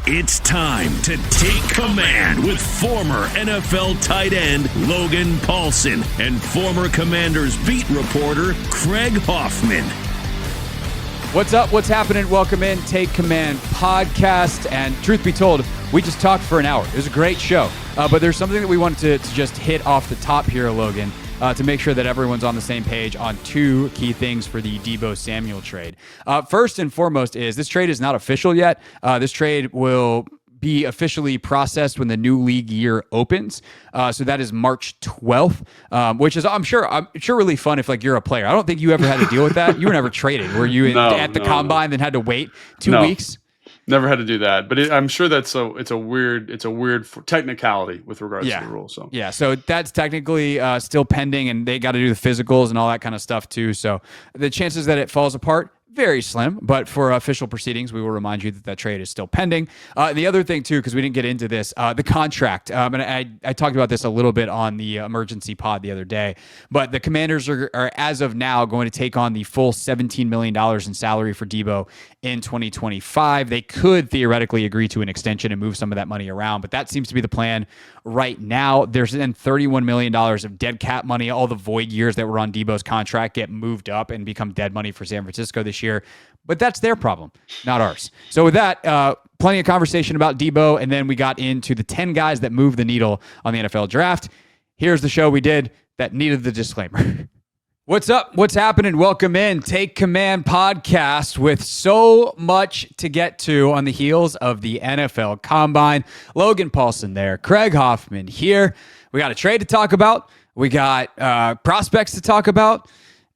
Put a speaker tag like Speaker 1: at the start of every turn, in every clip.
Speaker 1: It's time to take command with former NFL tight end Logan Paulsen and former Commanders beat reporter Craig Hoffman.
Speaker 2: What's up? What's happening? Welcome in, Take Command podcast. And truth be told, we just talked for an hour. It was a great show. But there's something that we wanted to just hit off the top here, Logan, to make sure that everyone's on the same page on two key things for the Deebo Samuel trade. First and foremost is this trade is not official yet. This trade will be officially processed when the new league year opens. So that is March 12th, which is, I'm sure really fun if like you're a player. I don't think you ever had to deal with that. You were never traded. Were you at the combine, then had to wait 2 weeks?
Speaker 3: Never had to do that, but I'm sure it's a weird technicality with regards to the rule. So
Speaker 2: that's technically still pending, and they got to do the physicals and all that kind of stuff too. So the chances that it falls apart, very slim, but for official proceedings, we will remind you that trade is still pending. The other thing, too, because we didn't get into this, the contract, and I talked about this a little bit on the emergency pod the other day, but the Commanders are, as of now, going to take on the full $17 million in salary for Deebo in 2025. They could theoretically agree to an extension and move some of that money around, but that seems to be the plan right now. There's then $31 million of dead cap money. All the void years that were on Deebo's contract get moved up and become dead money for San Francisco this year, but that's their problem, not ours. So with that, plenty of conversation about Deebo, and then we got into the 10 guys that move the needle on the NFL draft. Here's the show we did that needed the disclaimer. What's up? What's happening? Welcome in. Take Command podcast with so much to get to on the heels of the NFL Combine. Logan Paulsen there. Craig Hoffman here. We got a trade to talk about. We got prospects to talk about.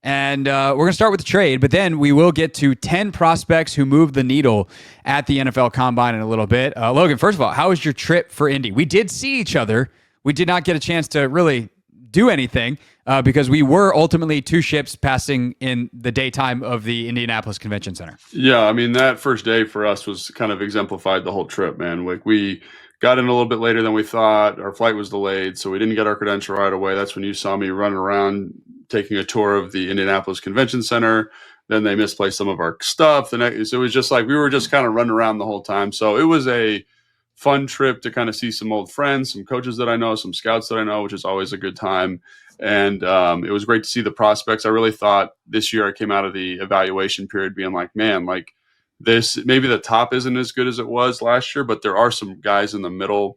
Speaker 2: And we're going to start with the trade, but then we will get to 10 prospects who moved the needle at the NFL Combine in a little bit. Logan, first of all, how was your trip for Indy? We did see each other. We did not get a chance to really do anything because we were ultimately two ships passing in the daytime of the Indianapolis Convention Center.
Speaker 3: Yeah, I mean, that first day for us was kind of exemplified the whole trip, man. Like, we got in a little bit later than we thought. Our flight was delayed, so we didn't get our credential right away. That's when you saw me running around taking a tour of the Indianapolis Convention Center. Then they misplaced some of our stuff. So it was just like we were just kind of running around the whole time. So it was a fun trip to kind of see some old friends, some coaches that I know, some scouts that I know, which is always a good time. And it was great to see the prospects. I really thought this year I came out of the evaluation period being like, man, like this, maybe the top isn't as good as it was last year, but there are some guys in the middle,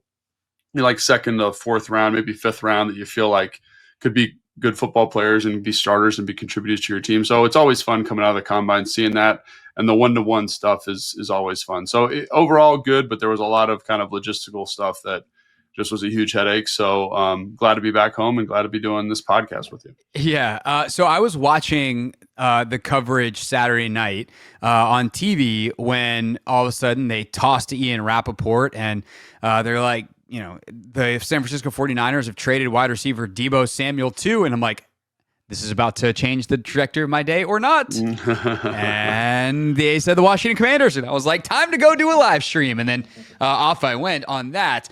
Speaker 3: like second to fourth round, maybe fifth round, that you feel like could be good football players and be starters and be contributors to your team. So it's always fun coming out of the combine, seeing that. And the one-to-one stuff is always fun. So overall good, but there was a lot of kind of logistical stuff that just was a huge headache. So glad to be back home and glad to be doing this podcast with you.
Speaker 2: Yeah. So I was watching the coverage Saturday night on TV when all of a sudden they tossed to Ian Rappaport and they're like, you know, the San Francisco 49ers have traded wide receiver Deebo Samuel too. And I'm like, this is about to change the trajectory of my day or not. And they said the Washington Commanders. And I was like, time to go do a live stream. And then off I went on that.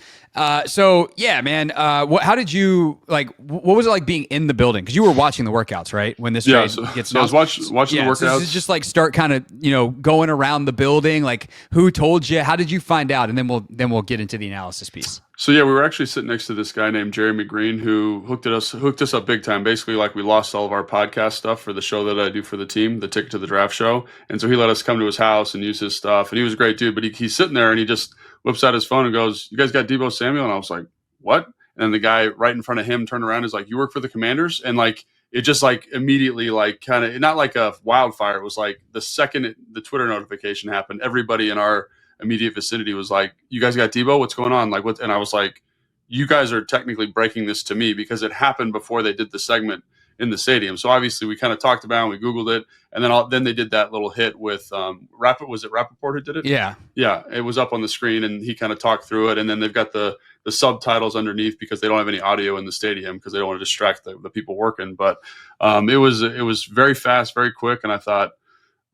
Speaker 2: So yeah, man, how did you what was it like being in the building? Cause you were watching the workouts, right? When this trade gets
Speaker 3: announced. I was watching the workouts.
Speaker 2: So this is just like start kind of, going around the building. Like who told you, how did you find out? And then we'll get into the analysis piece.
Speaker 3: So yeah, we were actually sitting next to this guy named Jeremy Green who hooked us up big time. Basically, like we lost all of our podcast stuff for the show that I do for the team, the Ticket to the Draft show. And so he let us come to his house and use his stuff. And he was a great dude, but he's sitting there and he just whips out his phone and goes, "You guys got Deebo Samuel?" And I was like, "What?" And then the guy right in front of him turned around and is like, "You work for the Commanders?" And like it just like immediately like kind of not like a wildfire. It was like the second the Twitter notification happened, everybody in our immediate vicinity was like, "You guys got Deebo? What's going on?" Like what? And I was like, "You guys are technically breaking this to me because it happened before they did the segment in the stadium." So obviously we kind of talked about it, we Googled it, and then they did that little hit with was it Rappaport who did it?
Speaker 2: Yeah. Yeah.
Speaker 3: It was up on the screen and he kind of talked through it. And then they've got the subtitles underneath because they don't have any audio in the stadium because they don't want to distract the people working. But it was very fast, very quick. And I thought,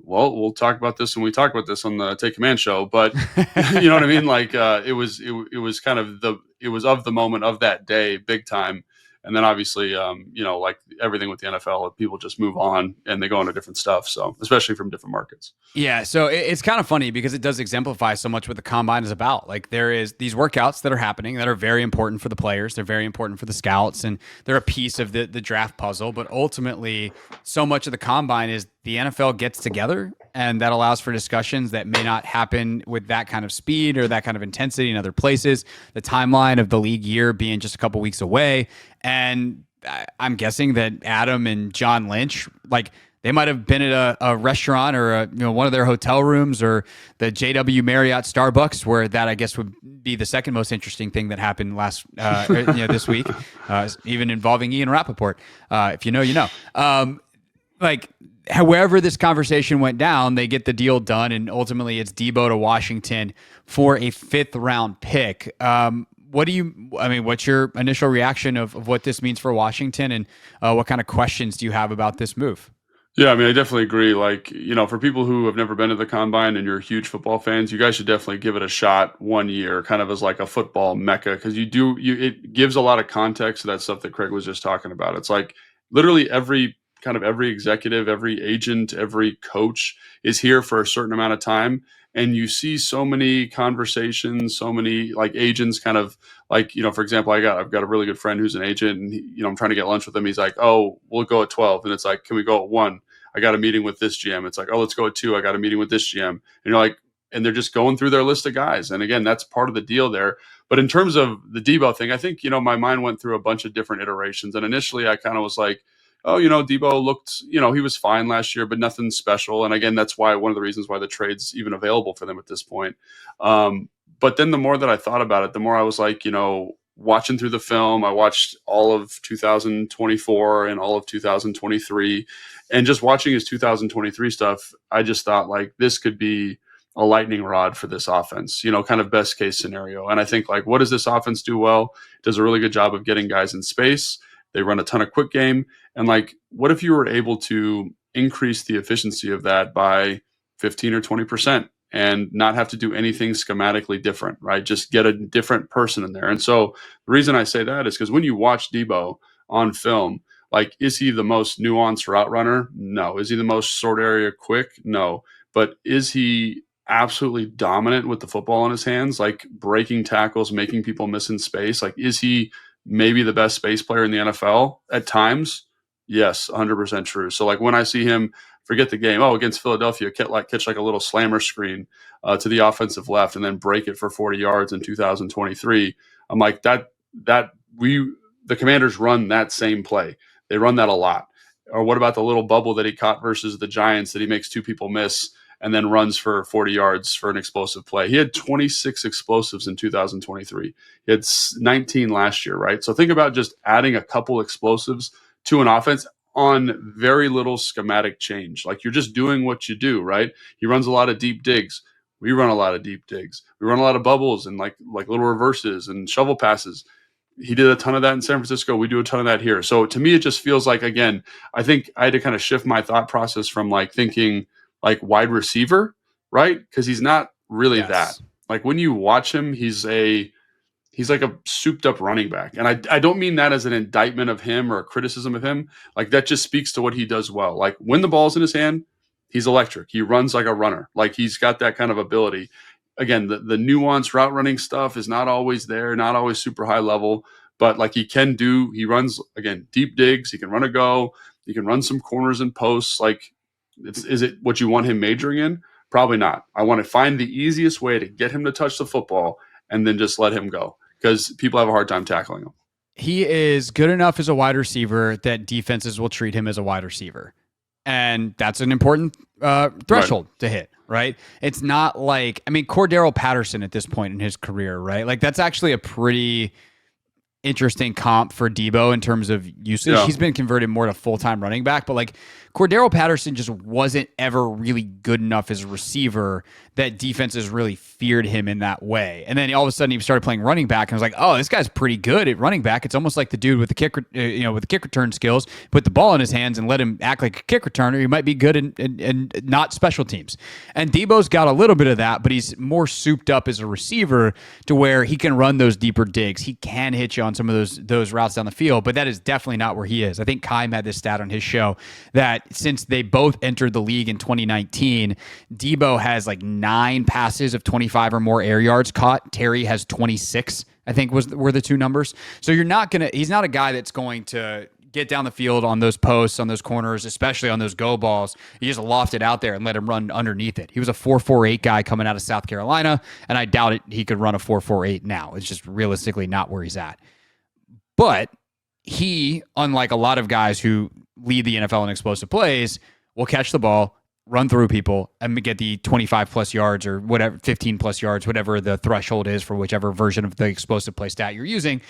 Speaker 3: well, we'll talk about this when we talk about this on the Take Command show. But you know what I mean? Like it was kind of it was of the moment of that day, big time. And then obviously, like everything with the NFL, people just move on and they go into different stuff. So especially from different markets.
Speaker 2: Yeah, so it's kind of funny because it does exemplify so much what the combine is about. Like there is these workouts that are happening that are very important for the players. They're very important for the scouts, and they're a piece of the draft puzzle. But ultimately, so much of the combine is the NFL gets together, and that allows for discussions that may not happen with that kind of speed or that kind of intensity in other places. The timeline of the league year being just a couple weeks away, and I'm guessing that Adam and John Lynch, like, they might have been at a restaurant or one of their hotel rooms or the JW Marriott Starbucks, where that I guess would be the second most interesting thing that happened this week, even involving Ian Rappaport. If you know, you know. Like, however this conversation went down, they get the deal done, and ultimately it's Deebo to Washington for a 5th round pick. What's your initial reaction of what this means for Washington, and what kind of questions do you have about this move?
Speaker 3: Yeah, I mean, I definitely agree. Like, for people who have never been to the combine and you're huge football fans, you guys should definitely give it a shot one year, kind of as like a football mecca, because it gives a lot of context to that stuff that Craig was just talking about. It's like literally every executive, every agent, every coach is here for a certain amount of time. And you see so many conversations, so many like agents kind of like, for example, I've got a really good friend who's an agent, and I'm trying to get lunch with him. He's like, "Oh, we'll go at 12." And it's like, "Can we go at 1? I got a meeting with this GM." It's like, "Oh, let's go at 2. I got a meeting with this GM." And you're like, and they're just going through their list of guys. And again, that's part of the deal there. But in terms of the Deebo thing, I think, my mind went through a bunch of different iterations. And initially I kind of was like, oh, Deebo looked, he was fine last year, but nothing special. And again, that's why one of the reasons why the trade's even available for them at this point. But then the more that I thought about it, the more I was like, watching through the film, I watched all of 2024 and all of 2023, and just watching his 2023 stuff, I just thought like this could be a lightning rod for this offense, kind of best case scenario. And I think like, what does this offense do well? It does a really good job of getting guys in space. They run a ton of quick game. And like, what if you were able to increase the efficiency of that by 15 or 20% and not have to do anything schematically different, right? Just get a different person in there. And so the reason I say that is because when you watch Deebo on film, like, is he the most nuanced route runner? No. Is he the most short area quick? No. But is he absolutely dominant with the football in his hands, like breaking tackles, making people miss in space? Like, is he maybe the best space player in the NFL at times? Yes, 100% true. So like when I see him, forget the game, against Philadelphia, catch like a little slammer screen to the offensive left and then break it for 40 yards in 2023. I'm like, the Commanders run that same play. They run that a lot. Or what about the little bubble that he caught versus the Giants that he makes 2 people miss and then runs for 40 yards for an explosive play? He had 26 explosives in 2023. He had 19 last year, right? So think about just adding a couple explosives to an offense on very little schematic change. Like, you're just doing what you do, right? He runs a lot of deep digs. We run a lot of deep digs. We run a lot of bubbles and like little reverses and shovel passes. He did a ton of that in San Francisco. We do a ton of that here. So to me, it just feels like, again, I think I had to kind of shift my thought process from like thinking like wide receiver, right? Because he's not really that. Like when you watch him, he's like a souped up running back. And I don't mean that as an indictment of him or a criticism of him. Like, that just speaks to what he does well. Like, when the ball's in his hand, he's electric. He runs like a runner. Like, he's got that kind of ability. Again, the nuanced route running stuff is not always there, not always super high level, but like he runs, again, deep digs. He can run a go. He can run some corners and posts. Like, is it what you want him majoring in? Probably not. I want to find the easiest way to get him to touch the football and then just let him go, because people have a hard time tackling him.
Speaker 2: He is good enough as a wide receiver that defenses will treat him as a wide receiver. And that's an important threshold to hit, right? It's not like, Cordero Patterson at this point in his career, right? Like, that's actually a pretty interesting comp for Deebo in terms of usage. Yeah. He's been converted more to full-time running back, but like Cordero Patterson just wasn't ever really good enough as a receiver that defenses really feared him in that way. And then all of a sudden he started playing running back and was like, oh, this guy's pretty good at running back. It's almost like the dude with the kick, with the kick return skills. Put the ball in his hands and let him act like a kick returner. He might be good in not special teams. And Deebo's got a little bit of that, but he's more souped up as a receiver to where he can run those deeper digs. He can hit you on some of those routes down the field, but that is definitely not where he is. I think Kime had this stat on his show that since they both entered the league in 2019, Deebo has like 9 passes of 25 or more air yards caught. Terry has 26, I think were the two numbers. So he's not a guy that's going to get down the field on those posts, on those corners, especially on those go balls. You just loft it out there and let him run underneath it. He was a 4.48 guy coming out of South Carolina, and I doubt he could run a 4.48 now. It's just realistically not where he's at. But he, unlike a lot of guys who lead the NFL in explosive plays, will catch the ball, run through people, and get the 25 plus yards or whatever, 15 plus yards, whatever the threshold is for whichever version of the explosive play stat you're using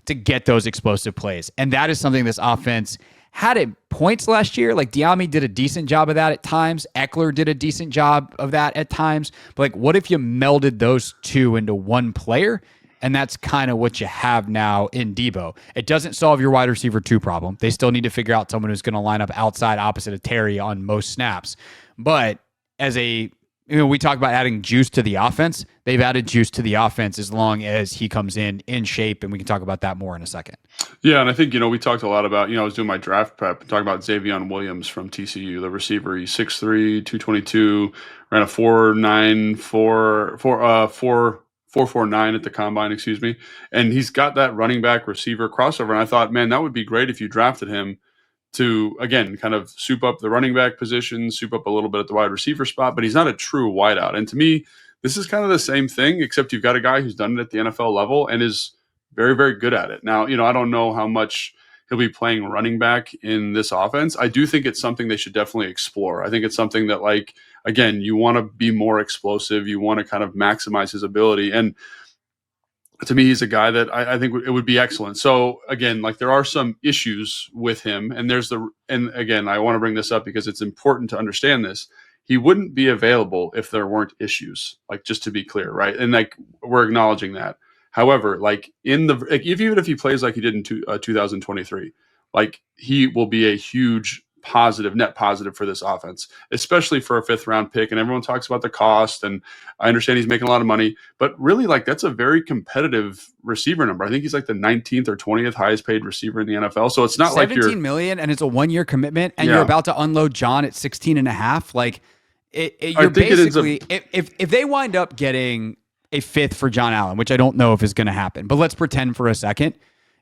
Speaker 2: to get those explosive plays. And that is something this offense had at points last year. Like Diami did a decent job of that at times. Eckler did a decent job of that at times. But like, what if you melded those two into one player? And that's kind of what you have now in Deebo. It doesn't solve your wide receiver 2 problem. They still need to figure out someone who's going to line up outside opposite of Terry on most snaps. But we talk about adding juice to the offense. They've added juice to the offense as long as he comes in shape, and we can talk about that more in a second.
Speaker 3: Yeah, and I think, we talked a lot about, I was doing my draft prep, talking about Xavion Williams from TCU, the receiver. He's 6'3", 222, ran a 4.49 at the combine, excuse me. And he's got that running back receiver crossover. And I thought, man, that would be great if you drafted him to, again, kind of soup up the running back position, soup up a little bit at the wide receiver spot, but he's not a true wideout. And to me, this is kind of the same thing, except you've got a guy who's done it at the NFL level and is very, very good at it. Now, I don't know how much he'll be playing running back in this offense. I do think it's something they should definitely explore. I think it's something that, like, again, you want to be more explosive. You want to kind of maximize his ability. And to me, he's a guy that I think it would be excellent. So again, like, there are some issues with him, and again, I want to bring this up because it's important to understand this. He wouldn't be available if there weren't issues, like, just to be clear, right? And like, we're acknowledging that. However, like, even if he plays like he did in 2023, like, he will be a huge net positive for this offense, especially for a 5th round pick. And everyone talks about the cost, and I understand he's making a lot of money, but really, like, that's a very competitive receiver number. I think he's like the 19th or 20th highest paid receiver in the NFL. So it's not like you're
Speaker 2: 17 million and it's a 1-year commitment, and you're about to unload John at 16 and a half. Like, you're basically, if they wind up getting a 5th for John Allen, which I don't know if is going to happen, but let's pretend for a second,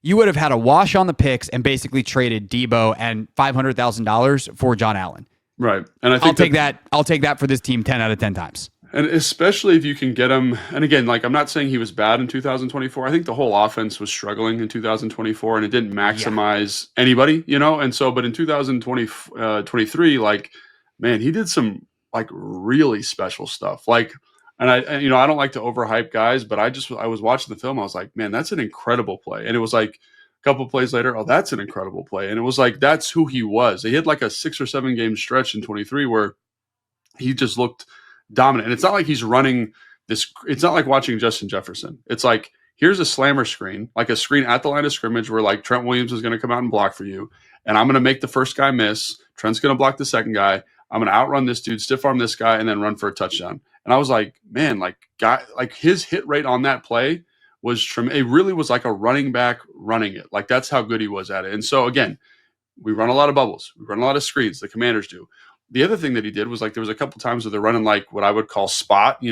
Speaker 2: you would have had a wash on the picks and basically traded Deebo and $500,000 for John Allen.
Speaker 3: Right. And I think
Speaker 2: I'll take that for this team 10 out of 10 times.
Speaker 3: And especially if you can get him. And again, like, I'm not saying he was bad in 2024. I think the whole offense was struggling in 2024, and it didn't maximize anybody, And so, but in 2023, like, man, he did some, like, really special stuff. Like, and I don't like to overhype guys, but I was watching the film. I was like, man, that's an incredible play. And it was like a couple of plays later, oh, that's an incredible play. And it was like, that's who he was. He had like a 6 or 7 game stretch in 23 where he just looked dominant. And it's not like he's running this. It's not like watching Justin Jefferson. It's like, here's a slammer screen, like a screen at the line of scrimmage where, like, Trent Williams is going to come out and block for you. And I'm going to make the first guy miss. Trent's going to block the second guy. I'm going to outrun this dude, stiff arm this guy, and then run for a touchdown. And I was like, man, like, his hit rate on that play was tremendous. It really was like a running back running it. Like, that's how good he was at it. And so, again, we run a lot of bubbles. We run a lot of screens. The Commanders do. The other thing that he did was, like, there was a couple times where they're running, like, what I would call spot,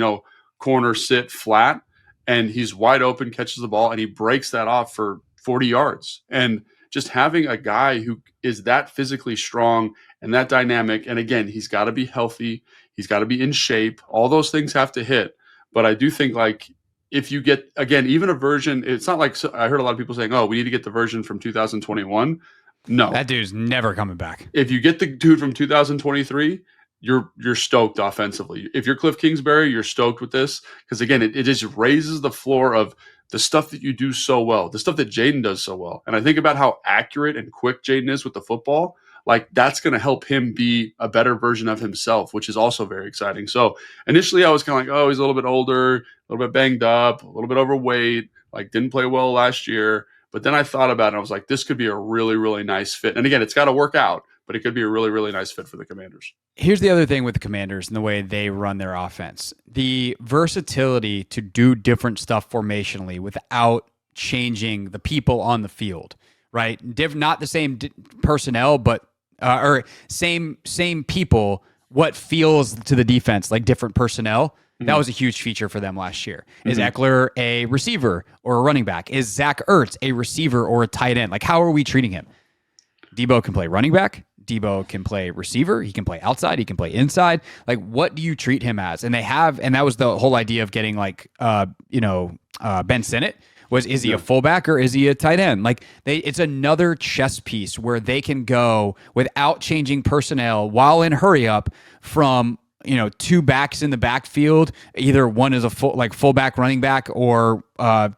Speaker 3: corner, sit, flat, and he's wide open, catches the ball, and he breaks that off for 40 yards. And just having a guy who is that physically strong and that dynamic, and again, he's got to be healthy, he's got to be in shape. All those things have to hit. But I do think, like, if you get, again, even a version, it's not like, I heard a lot of people saying, oh, we need to get the version from 2021. No.
Speaker 2: That dude's never coming back.
Speaker 3: If you get the dude from 2023, you're stoked offensively. If you're Cliff Kingsbury, you're stoked with this, because again, it just raises the floor of the stuff that you do so well, the stuff that Jaden does so well. And I think about how accurate and quick Jaden is with the football. like that's going to help him be a better version of himself, which is also very exciting. So initially I was kind of like, oh, he's a little bit older, a little bit banged up, a little bit overweight, like didn't play well last year. But then I thought about it and I was like, this could be a really, really nice fit. And again, it's got to work out, but it could be a really, really nice fit for the Commanders.
Speaker 2: Here's the other thing with the Commanders and the way they run their offense. The versatility to do different stuff formationally without changing the people on the field, right? Not the same personnel, but or same people, what feels to the defense like different personnel. That was a huge feature for them last year. Is Eckler a receiver or a running back? Is Zach Ertz a receiver or a tight end? Like, how are we treating him? Deebo can play running back. Deebo can play receiver. He can play outside. He can play inside. Like, what do you treat him as? And that was the whole idea of getting Ben Sinnott. Is he a fullback or is he a tight end? Like it's another chess piece where they can go without changing personnel while in hurry up from two backs in the backfield. Either one is a fullback, running back, or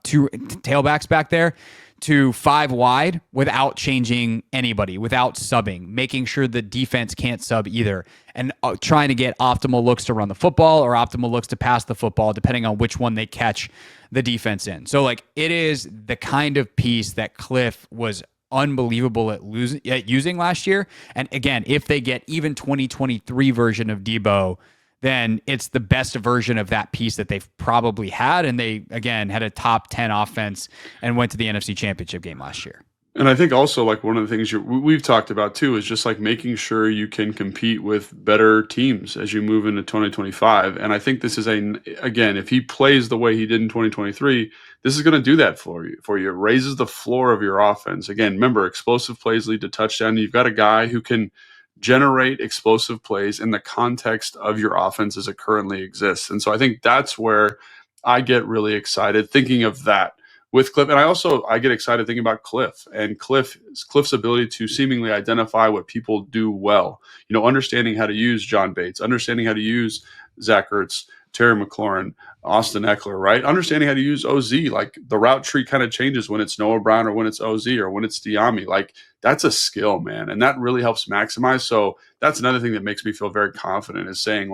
Speaker 2: two tailbacks back there, to 5 wide without changing anybody, without subbing, making sure the defense can't sub either, and trying to get optimal looks to run the football or optimal looks to pass the football, depending on which one they catch the defense in. So it is the kind of piece that Cliff was unbelievable at using last year. And again, if they get even 2023 version of Deebo, then it's the best version of that piece that they've probably had. And they, again, had a top 10 offense and went to the NFC Championship game last year.
Speaker 3: And I think also one of the things we've talked about too is just making sure you can compete with better teams as you move into 2025. And I think this is again, if he plays the way he did in 2023, this is going to do that for you. It raises the floor of your offense. Again, remember, explosive plays lead to touchdown. You've got a guy who can generate explosive plays in the context of your offense as it currently exists. And so I think that's where I get really excited thinking of that with Cliff. And I get excited thinking about Cliff and Cliff's ability to seemingly identify what people do well, understanding how to use John Bates, understanding how to use Zach Ertz, Terry McLaurin, Austin Eckler, right? Understanding how to use OZ, the route tree kind of changes when it's Noah Brown or when it's OZ or when it's Diami. That's a skill, man. And that really helps maximize. So that's another thing that makes me feel very confident, is saying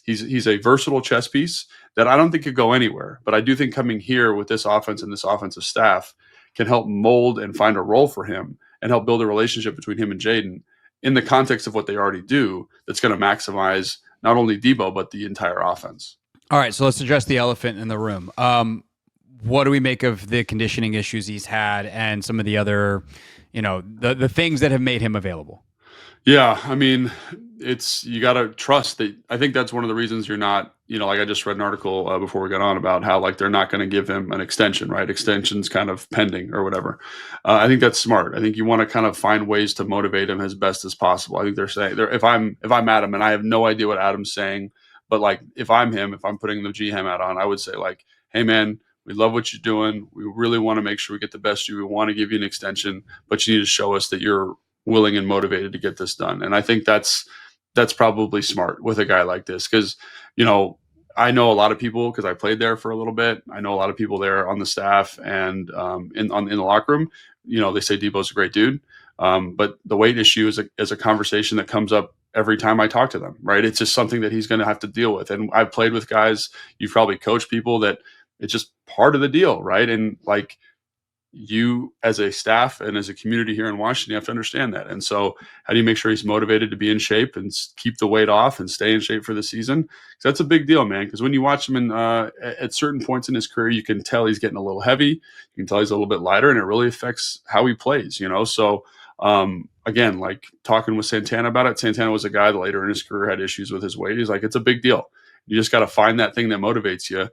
Speaker 3: he's a versatile chess piece that I don't think could go anywhere. But I do think coming here with this offense and this offensive staff can help mold and find a role for him and help build a relationship between him and Jaden in the context of what they already do, that's going to maximize not only Deebo, but the entire offense.
Speaker 2: All right, so let's address the elephant in the room. What do we make of the conditioning issues he's had and some of the other, the things that have made him available?
Speaker 3: Yeah, I mean, you got to trust that. I think that's one of the reasons you're not, I just read an article before we got on about how they're not going to give him an extension, right? Extension's kind of pending or whatever. I think that's smart. I think you want to kind of find ways to motivate him as best as possible. I think they're saying if I'm Adam, and I have no idea what Adam's saying, but if I'm him, if I'm putting the GM hat on, I would say hey man, we love what you're doing. We really want to make sure we get the best you. We want to give you an extension, but you need to show us that you're willing and motivated to get this done. And I think that's probably smart with a guy like this, because I know a lot of people because I played there for a little bit. I know a lot of people there on the staff and in the locker room. They say Deebo's a great dude, but the weight issue is a conversation that comes up every time I talk to them. Right? It's just something that he's going to have to deal with. And I've played with guys. You've probably coached people that it's just part of the deal, right? And you as a staff and as a community here in Washington, you have to understand that. And so how do you make sure he's motivated to be in shape and keep the weight off and stay in shape for the season? Because that's a big deal, man. Because when you watch him at certain points in his career, you can tell he's getting a little heavy. You can tell he's a little bit lighter, and it really affects how he plays, So again, talking with Santana about it, Santana was a guy that later in his career had issues with his weight. He's it's a big deal. You just got to find that thing that motivates you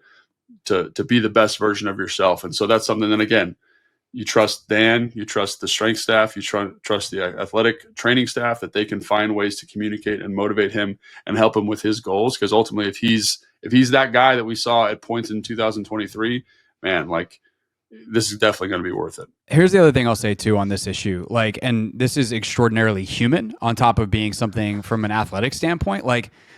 Speaker 3: to be the best version of yourself. And so that's something that, again, you trust Dan, you trust the strength staff, you trust the athletic training staff that they can find ways to communicate and motivate him and help him with his goals. Because ultimately, if he's that guy that we saw at points in 2023, man, this is definitely going to be worth it.
Speaker 2: Here's the other thing I'll say too on this issue, and this is extraordinarily human on top of being something from an athletic standpoint,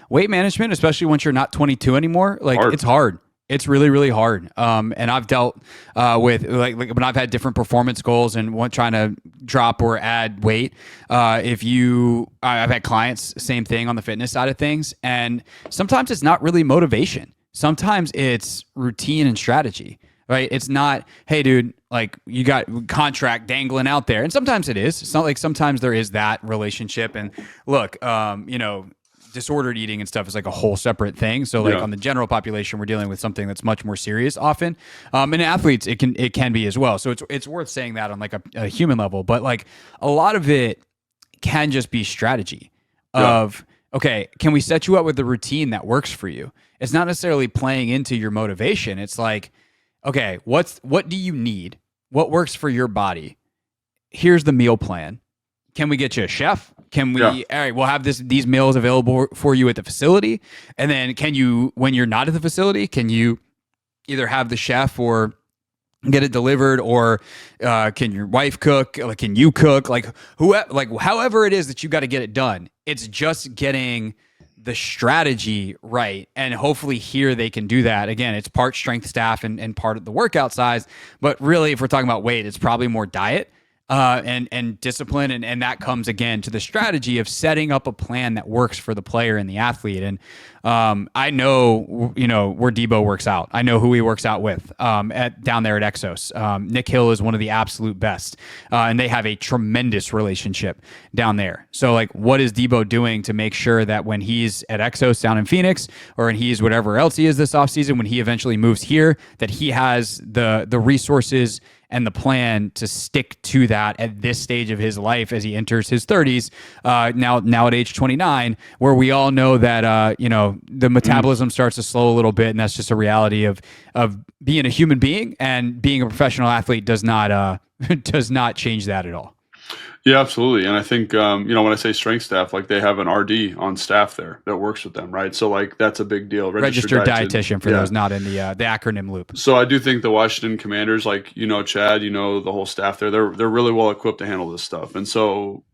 Speaker 2: weight management, especially once you're not 22 anymore, it's hard. It's really, really hard. And I've dealt with like when I've had different performance goals and trying to drop or add weight. I've had clients, same thing on the fitness side of things. And sometimes it's not really motivation. Sometimes it's routine and strategy, right? It's not, hey, dude, like you got contract dangling out there. And sometimes it is. It's not like sometimes there is that relationship. And look, disordered eating and stuff is like a whole separate thing. So like on the general population, we're dealing with something that's much more serious often. And athletes, it can be as well. So it's worth saying that on like a human level, but like a lot of it can just be strategy of, okay, can we set you up with the routine that works for you? It's not necessarily playing into your motivation. It's like, okay, what do you need? What works for your body? Here's the meal plan. Can we get you a chef? Can we, all right, we'll have these meals available for you at the facility. And then can you, when you're not at the facility, can you either have the chef or get it delivered, or can your wife cook? Like, can you cook? Like however it is that you got to get it done. It's just getting the strategy right. And hopefully here they can do that. Again, it's part strength staff and part of the workout size. But really, if we're talking about weight, it's probably more diet. And discipline, and that comes again to the strategy of setting up a plan that works for the player and the athlete. And I know, where Deebo works out. I know who he works out with down there at Exos. Nick Hill is one of the absolute best, and they have a tremendous relationship down there. So, like, what is Deebo doing to make sure that when he's at Exos down in Phoenix, or when he's whatever else he is this offseason, when he eventually moves here, that he has the resources and the plan to stick to that at this stage of his life as he enters his 30s, now at age 29, where we all know that the metabolism starts to slow a little bit, and that's just a reality of being a human being, and being a professional athlete does not change that at all.
Speaker 3: Yeah, absolutely. And I think, when I say strength staff, like they have an RD on staff there that works with them, right? So like that's a big deal.
Speaker 2: Registered dietitian for those not in the acronym loop.
Speaker 3: So I do think the Washington Commanders, like, Chad, the whole staff there, they're really well equipped to handle this stuff. And so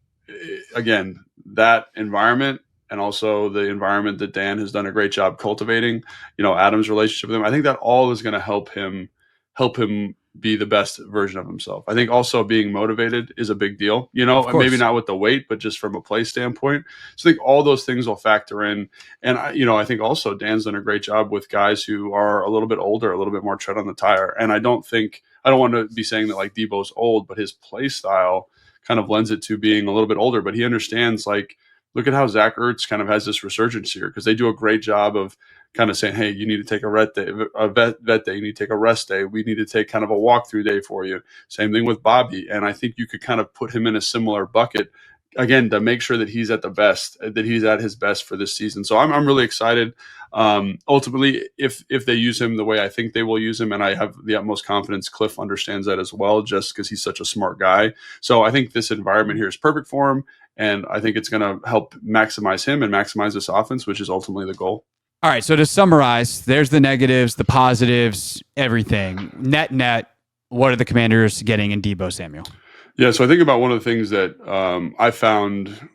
Speaker 3: again, that environment, and also the environment that Dan has done a great job cultivating, Adam's relationship with him, I think that all is going to help him be the best version of himself. I think also being motivated is a big deal, maybe not with the weight, but just from a play standpoint. So I think all those things will factor in. And, I think also Dan's done a great job with guys who are a little bit older, a little bit more tread on the tire. And I don't want to be saying that like Deebo's old, but his play style kind of lends it to being a little bit older, but he understands, like, look at how Zach Ertz kind of has this resurgence here, because they do a great job of kind of saying, hey, you need to take a vet day, you need to take a rest day. We need to take kind of a walkthrough day for you. Same thing with Bobby. And I think you could kind of put him in a similar bucket, again, to make sure that he's at his best for this season. So I'm really excited. Ultimately, if they use him the way I think they will use him, and I have the utmost confidence Cliff understands that as well, just because he's such a smart guy. So I think this environment here is perfect for him. And I think it's going to help maximize him and maximize this offense, which is ultimately the goal.
Speaker 2: All right. So to summarize, there's the negatives, the positives, everything. Net, what are the Commanders getting in Deebo Samuel?
Speaker 3: Yeah, so I think about one of the things that I found,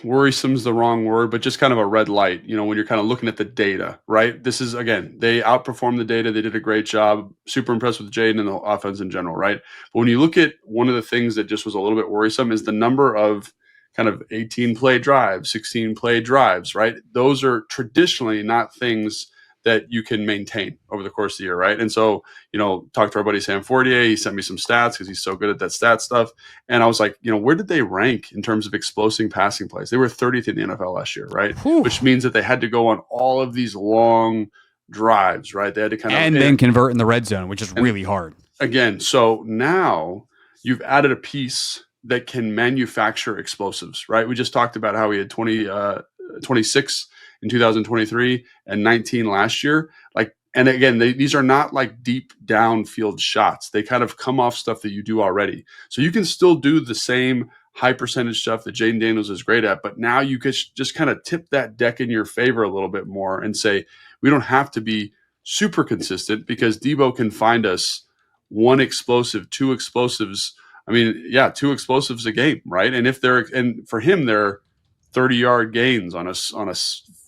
Speaker 3: worrisome is the wrong word, but just kind of a red light, when you're kind of looking at the data, right? This is, again, they outperformed the data. They did a great job. Super impressed with Jaden and the offense in general, right? But when you look at one of the things that just was a little bit worrisome is the number of kind of 18 play drives, 16 play drives, right? Those are traditionally not things that you can maintain over the course of the year, right? And so, talked to our buddy Sam Fortier. He sent me some stats because he's so good at that stat stuff. And I was like, where did they rank in terms of explosive passing plays? They were 30th in the NFL last year, right? Whew. Which means that they had to go on all of these long drives, right? They had to
Speaker 2: then convert in the red zone, which is really hard.
Speaker 3: Again, so now you've added a piece that can manufacture explosives, right? We just talked about how we had 26 in 2023 and 19 last year. And again, these are not like deep downfield shots. They kind of come off stuff that you do already. So you can still do the same high percentage stuff that Jaden Daniels is great at, but now you could just kind of tip that deck in your favor a little bit more and say, we don't have to be super consistent, because Deebo can find us one explosive, two explosives. I mean, yeah, 2 explosives a game, right? And for him, they're 30-yard gains on a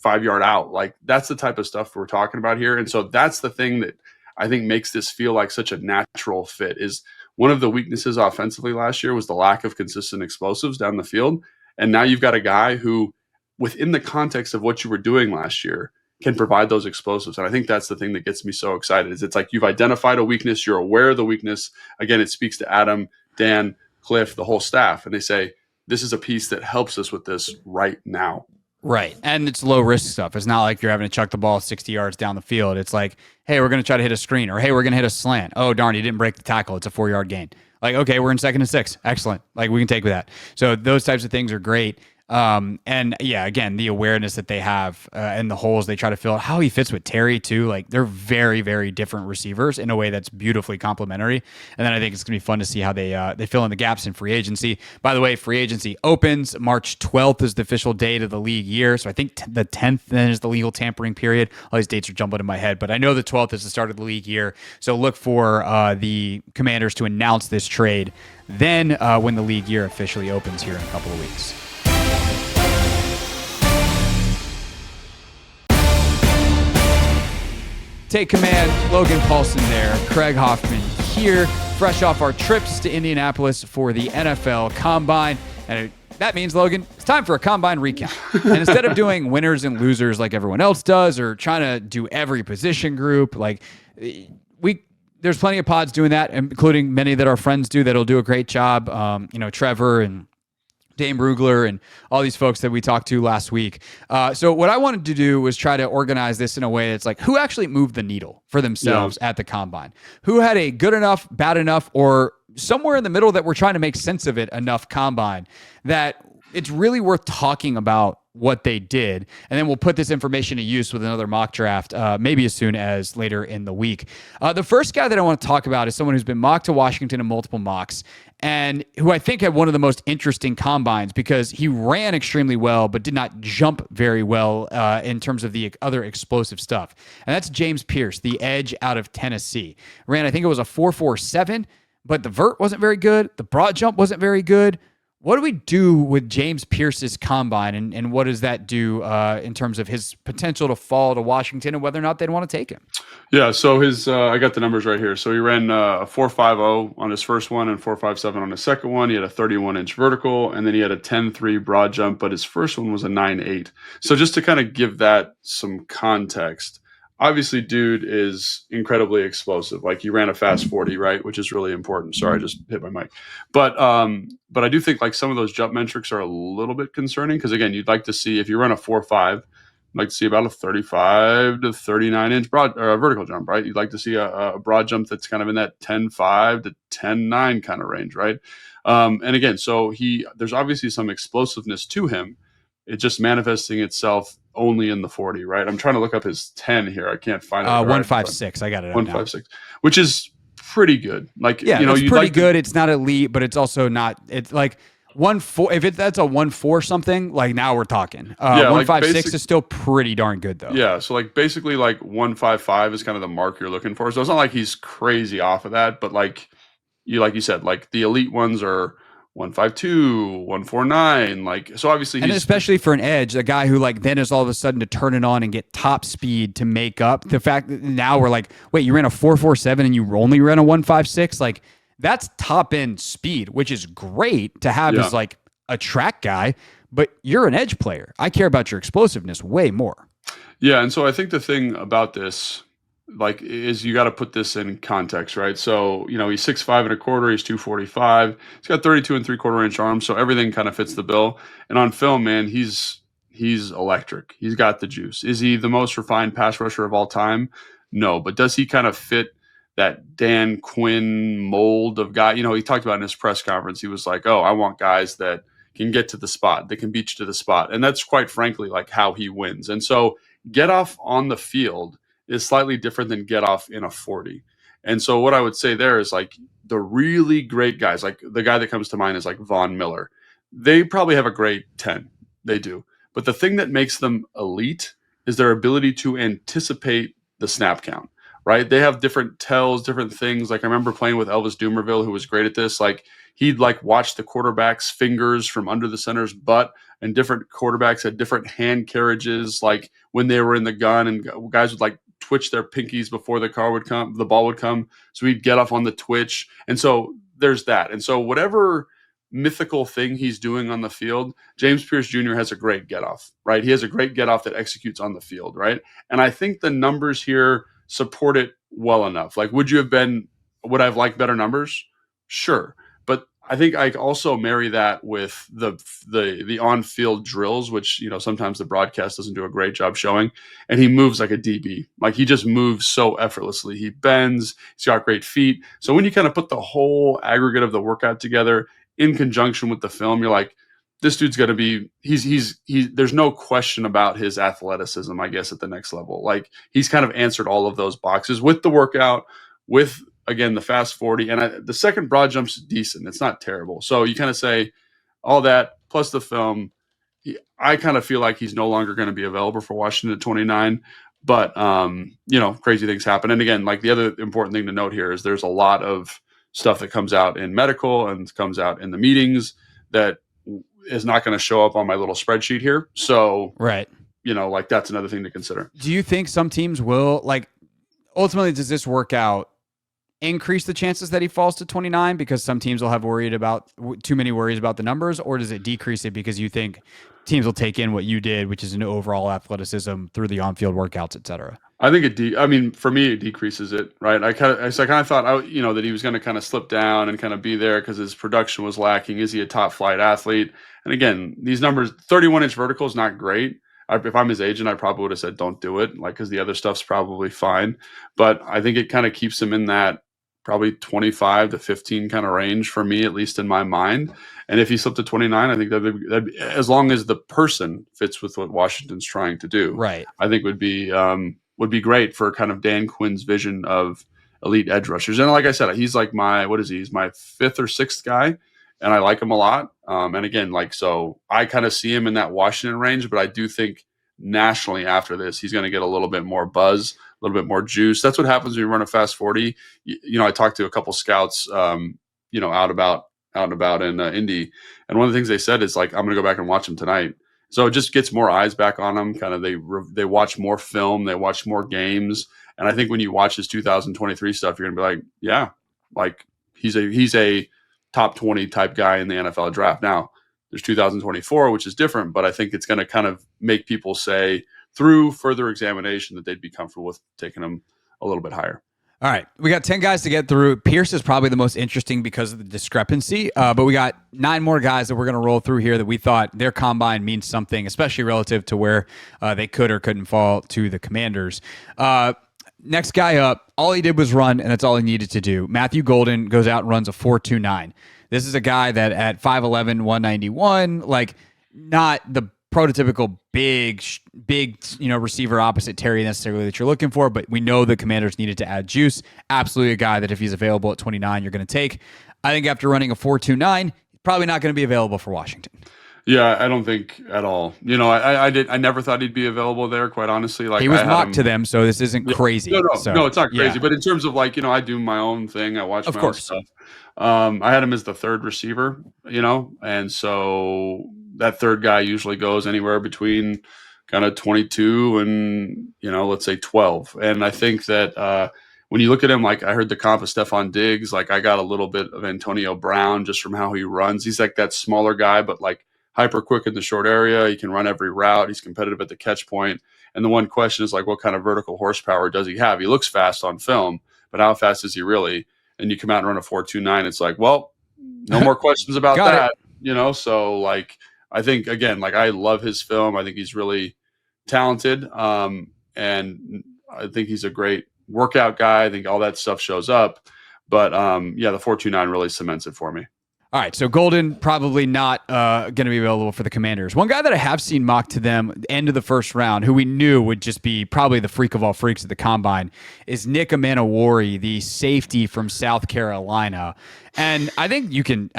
Speaker 3: 5-yard out. Like, that's the type of stuff we're talking about here. And so that's the thing that I think makes this feel like such a natural fit. Is one of the weaknesses offensively last year was the lack of consistent explosives down the field. And now you've got a guy who, within the context of what you were doing last year, can provide those explosives. And I think that's the thing that gets me so excited. Is it's like you've identified a weakness, you're aware of the weakness. Again, it speaks to Adam, Dan, Cliff, the whole staff, and they say, this is a piece that helps us with this right now.
Speaker 2: Right. And it's low risk stuff. It's not like you're having to chuck the ball 60 yards down the field. It's like, hey, we're going to try to hit a screen, or hey, we're going to hit a slant. Oh, darn, he didn't break the tackle. It's a 4-yard gain. Like, okay, we're in 2nd and 6. Excellent. Like, we can take with that. So those types of things are great. And yeah, again, the awareness that they have and the holes they try to fill, how he fits with Terry too. Like, they're very, very different receivers in a way that's beautifully complementary. And then I think it's going to be fun to see how they fill in the gaps in free agency. By the way, free agency opens March 12th is the official date of the league year. So I think the 10th then is the legal tampering period. All these dates are jumbling in my head, but I know the 12th is the start of the league year. So look for the Commanders to announce this trade then when the league year officially opens here in a couple of weeks. Take command, Logan Paulsen there, Craig Hoffman here, fresh off our trips to Indianapolis for the NFL Combine. And that means, Logan, it's time for a Combine recount. And instead of doing winners and losers like everyone else does, or trying to do every position group, like there's plenty of pods doing that, including many that our friends do that'll do a great job. Trevor and Dame Brugler and all these folks that we talked to last week. So what I wanted to do was try to organize this in a way that's like, who actually moved the needle for themselves at the Combine? Who had a good enough, bad enough, or somewhere in the middle that we're trying to make sense of it enough Combine that it's really worth talking about what they did. And then we'll put this information to use with another mock draft, maybe as soon as later in the week. The first guy that I want to talk about is someone who's been mocked to Washington in multiple mocks, and who I think had one of the most interesting combines because he ran extremely well, but did not jump very well in terms of the other explosive stuff. And that's James Pierce, the edge out of Tennessee. Ran, I think it was a 4.47, but the vert wasn't very good. The broad jump wasn't very good. What do we do with James Pierce's combine, and what does that do in terms of his potential to fall to Washington and whether or not they'd want to take him?
Speaker 3: Yeah, so his I got the numbers right here. So he ran a 4.50 on his first one and 4.57 on his second one. He had a 31-inch vertical, and then he had a 10.3 broad jump, but his first one was a 9.8. So just to kind of give that some context, obviously, dude is incredibly explosive. Like, he ran a fast 40, right? Which is really important. Sorry, I just hit my mic. But I do think like some of those jump metrics are a little bit concerning because, again, you'd like to see, if you run a 4.5, you'd like to see about a 35 to 39-inch broad or a vertical jump, right? You'd like to see a broad jump that's kind of in that 10.5 to 10.9 kind of range, right? And again, so there's obviously some explosiveness to him. It's just manifesting itself only in the 40, right? I'm trying to look up his 10 here. I can't find it.
Speaker 2: 1.56. I got it.
Speaker 3: 1.56, which is pretty good. Like,
Speaker 2: yeah, it's pretty good. It's not elite, but it's also not. It's like 1.4. If that's a 1.4 something, like, now we're talking. 1.56 is still pretty darn good though.
Speaker 3: Yeah, so like basically like 1.55 is kind of the mark you're looking for. So it's not like he's crazy off of that, but like you said, like the elite ones are 1.52, 1.49, like, so obviously
Speaker 2: and especially for an edge, a guy who like then is all of a sudden to turn it on and get top speed to make up the fact that now we're like, wait, you ran a 4.47 and you only ran a 1.56, like that's top end speed, which is great to have as like a track guy, but you're an edge player. I care about your explosiveness way more.
Speaker 3: Yeah, and so I think the thing about this, like, is you got to put this in context, right? So, he's 6'5 and a quarter, he's 245, he's got 32 and 3/4 inch arms, so everything kind of fits the bill. And on film, man, he's electric. He's got the juice. Is he the most refined pass rusher of all time? No, but does he kind of fit that Dan Quinn mold of guy? He talked about in his press conference, he was like, "Oh, I want guys that can get to the spot, that can beat you to the spot," and that's quite frankly like how he wins. And so, get off on the field is slightly different than get off in a 40. And so what I would say there is like the really great guys, like the guy that comes to mind is like Von Miller. They probably have a great 10. They do. But the thing that makes them elite is their ability to anticipate the snap count, right? They have different tells, different things. Like, I remember playing with Elvis Dumerville, who was great at this. Like, he'd like watch the quarterback's fingers from under the center's butt, and different quarterbacks had different hand carriages, like when they were in the gun, and guys would like twitch their pinkies before the ball would come. So he'd get off on the twitch. And so there's that. And so whatever mythical thing he's doing on the field, James Pierce Jr. has a great get off, right? He has a great get off that executes on the field, right? And I think the numbers here support it well enough. Like, would I have liked better numbers? Sure. But I think I also marry that with the on-field drills, which, sometimes the broadcast doesn't do a great job showing. And he moves like a DB. Like, he just moves so effortlessly. He bends. He's got great feet. So when you kind of put the whole aggregate of the workout together in conjunction with the film, you're like, this dude's going to be, there's no question about his athleticism, I guess, at the next level. Like, he's kind of answered all of those boxes with the workout, with, again, the fast 40. And the second broad jump's decent. It's not terrible. So you kind of say all that plus the film, I kind of feel like he's no longer going to be available for Washington at 29. But, crazy things happen. And again, like, the other important thing to note here is there's a lot of stuff that comes out in medical and comes out in the meetings that is not going to show up on my little spreadsheet here. So,
Speaker 2: right.
Speaker 3: That's another thing to consider.
Speaker 2: Do you think some teams will, ultimately, does this work out increase the chances that he falls to 29 because some teams will have too many worries about the numbers, or does it decrease it because you think teams will take in what you did, which is an overall athleticism through the on-field workouts, et cetera?
Speaker 3: I think for me, it decreases it, right? I kind of thought, that he was going to kind of slip down and kind of be there because his production was lacking. Is he a top flight athlete? And again, these numbers, 31-inch vertical is not great. If I'm his agent, I probably would have said, don't do it, because the other stuff's probably fine. But I think it kind of keeps him in that probably 25 to 15 kind of range for me, at least in my mind. And if he slipped to 29, I think that'd be, as long as the person fits with what Washington's trying to do,
Speaker 2: right,
Speaker 3: I think would be great for kind of Dan Quinn's vision of elite edge rushers. And like I said, he's like he's my fifth or sixth guy, and I like him a lot. And again, so I kind of see him in that Washington range, but I do think nationally after this, he's going to get a little bit more buzz, a little bit more juice. That's what happens when you run a fast 40. I talked to a couple scouts, out and about in Indy. And one of the things they said is I'm going to go back and watch him tonight. So it just gets more eyes back on him. Kind of they watch more film, they watch more games. And I think when you watch his 2023 stuff, you're going to be like, yeah, he's a top 20 type guy in the NFL draft. Now, there's 2024, which is different, but I think it's going to kind of make people say through further examination that they'd be comfortable with taking him a little bit higher.
Speaker 2: All right. We got 10 guys to get through. Pierce is probably the most interesting because of the discrepancy, but we got 9 more guys that we're going to roll through here that we thought their combine means something, especially relative to where they could or couldn't fall to the Commanders. Next guy up, all he did was run, and that's all he needed to do. Matthew Golden goes out and runs a 4.29. This is a guy that at 5'11", 191, not the prototypical big, receiver opposite Terry necessarily that you're looking for, but we know the Commanders needed to add juice. Absolutely a guy that if he's available at 29, you're going to take. I think after running a 4.29, probably not going to be available for Washington.
Speaker 3: Yeah, I don't think at all. I never thought he'd be available there, quite honestly.
Speaker 2: He was mocked to them, so this isn't crazy.
Speaker 3: No, it's not crazy. Yeah. But in terms of I do my own thing. I watch my own stuff. I had him as the third receiver, and so that third guy usually goes anywhere between kind of 22 and, let's say 12. And I think that when you look at him, I heard the comp of Stephon Diggs, I got a little bit of Antonio Brown just from how he runs. He's that smaller guy, but hyper quick in the short area. He can run every route. He's competitive at the catch point. And the one question is what kind of vertical horsepower does he have? He looks fast on film, but how fast is he really? And you come out and run a 4.29. It's no more questions about that, So I think again, I love his film. I think he's really talented. And I think he's a great workout guy. I think all that stuff shows up, but the 4.29 really cements it for me.
Speaker 2: All right, so Golden probably not going to be available for the Commanders. One guy that I have seen mocked to them end of the first round, who we knew would just be probably the freak of all freaks at the Combine, is Nick Amanawari, the safety from South Carolina. And I think Lance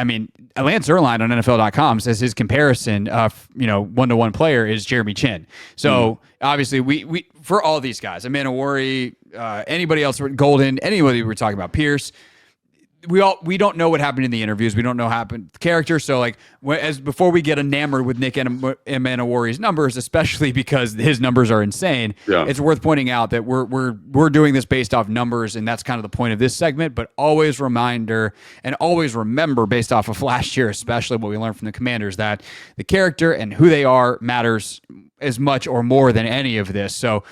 Speaker 2: Erline on NFL.com says his comparison, one-to-one player is Jeremy Chin. So obviously we for all these guys, Amanawari, anybody else, Golden, anybody we're talking about, Pierce, we don't know what happened in the interviews. We don't know what happened character. So like before we get enamored with Nick Manowari's numbers, especially because his numbers are insane, it's worth pointing out that we're doing this based off numbers, and that's kind of the point of this segment. But always remember, based off of last year, especially what we learned from the Commanders, that the character and who they are matters as much or more than any of this. So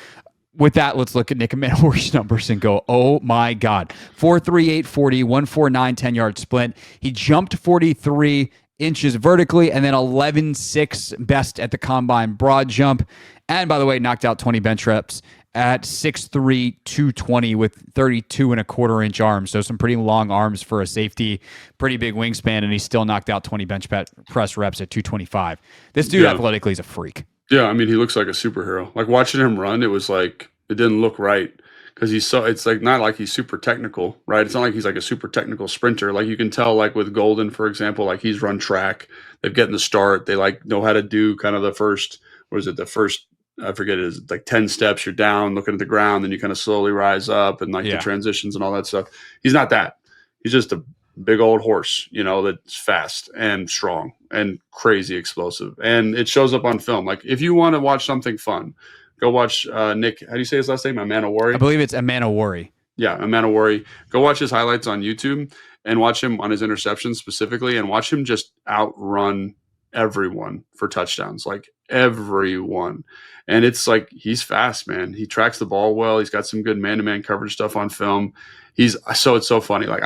Speaker 2: with that, let's look at Nick Manowari's numbers and go, oh my God. 4.38 40, 1.49 10-yard split. He jumped 43 inches vertically, and then 11.6 best at the combine broad jump. And by the way, knocked out 20 bench reps at 6'3", 220 with 32 and a quarter inch arms. So some pretty long arms for a safety, pretty big wingspan, and he still knocked out 20 bench press reps at 225. This dude athletically is a freak.
Speaker 3: Yeah, I mean, he looks like a superhero. Like watching him run, it was like it didn't look right because it's like not like he's super technical, right? It's not like he's like a super technical sprinter. Like you can tell, like with Golden, for example, like he's run track. They've gotten the start. They like know how to do kind of the first, I forget it is like 10 steps. You're down, looking at the ground, then you kind of slowly rise up and like the transitions and all that stuff. He's not that. He's just a big old horse, that's fast and strong and crazy explosive. And it shows up on film. Like if you want to watch something fun, go watch Nick. How do you say his last name? Manowari.
Speaker 2: I believe it's Manowari.
Speaker 3: Yeah, Manowari. Go watch his highlights on YouTube and watch him on his interceptions specifically, and watch him just outrun everyone for touchdowns, like everyone. And it's like he's fast, man. He tracks the ball well. He's got some good man-to-man coverage stuff on film. It's so funny. Like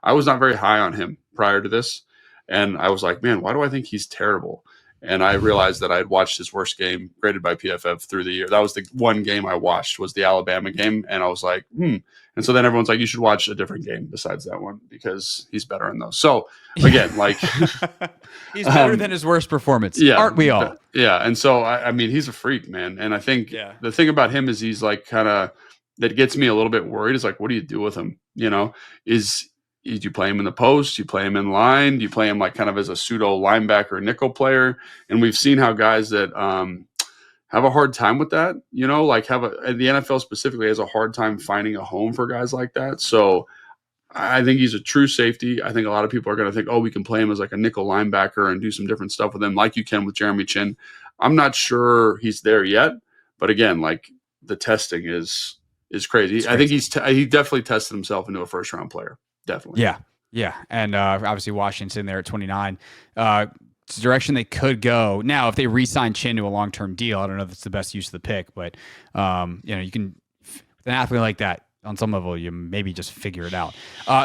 Speaker 3: I was not very high on him prior to this. And I was like, man, why do I think he's terrible? And I realized that I had watched his worst game graded by PFF through the year. That was the one game I watched, was the Alabama game. And I was like, And so then everyone's like, you should watch a different game besides that one because he's better in those. So again, like
Speaker 2: he's better than his worst performance. Aren't we all?
Speaker 3: Yeah. And so, I mean, he's a freak, man. And I think the thing about him is he's like that gets me a little bit worried is like, what do you do with him? Do you play him in the post? Do you play him in line? Do you play him like kind of as a pseudo linebacker nickel player? And we've seen how guys that have a hard time with that, the NFL specifically has a hard time finding a home for guys like that. So I think he's a true safety. I think a lot of people are going to think, we can play him as like a nickel linebacker and do some different stuff with him like you can with Jeremy Chin. I'm not sure he's there yet. But again, like the testing is crazy. I think he definitely tested himself into a first round player. Definitely.
Speaker 2: Yeah. And obviously Washington there at 29. It's a direction they could go. Now, if they re-sign Chin to a long-term deal, I don't know if it's the best use of the pick, but you can, with an athlete like that, on some level, you maybe just figure it out.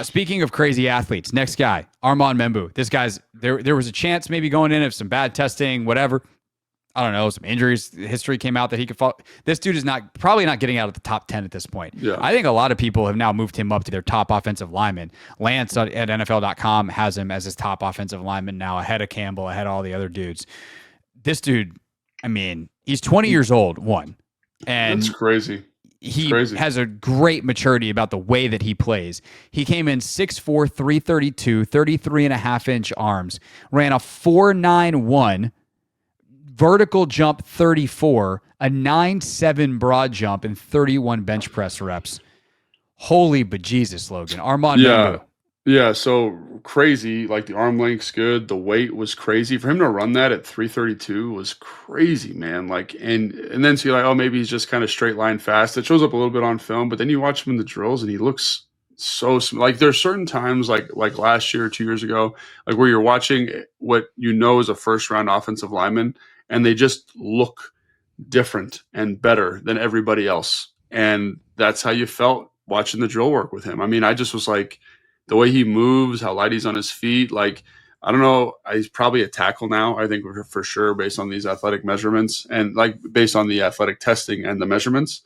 Speaker 2: Speaking of crazy athletes, next guy, Armand Membu. This guy's there was a chance maybe going in of some bad testing, whatever. I don't know, some injuries history came out that he could fall. This dude is probably not getting out of the top 10 at this point.
Speaker 3: Yeah.
Speaker 2: I think a lot of people have now moved him up to their top offensive lineman. Lance at NFL.com has him as his top offensive lineman now, ahead of Campbell, ahead of all the other dudes. This dude, I mean, he's 20 years old, and
Speaker 3: that's crazy.
Speaker 2: He has a great maturity about the way that he plays. He came in 6'4", 332, 33.5-inch arms, ran a 4.91 vertical jump 34, a 9.7 broad jump, and 31 bench press reps. Holy bejesus, Logan. Armand Membu.
Speaker 3: Yeah, so crazy. Like the arm length's good. The weight was crazy. For him to run that at 332 was crazy, man. Like, and then so you're like, maybe he's just kind of straight line fast. It shows up a little bit on film, but then you watch him in the drills and he looks so like there's certain times like last year or 2 years ago, like where you're watching what is a first round offensive lineman and they just look different and better than everybody else. And that's how you felt watching the drill work with him. I mean, I just was like, the way he moves, how light he's on his feet. Like, I don't know, he's probably a tackle now, I think for sure, based on these athletic measurements and like based on the athletic testing and the measurements.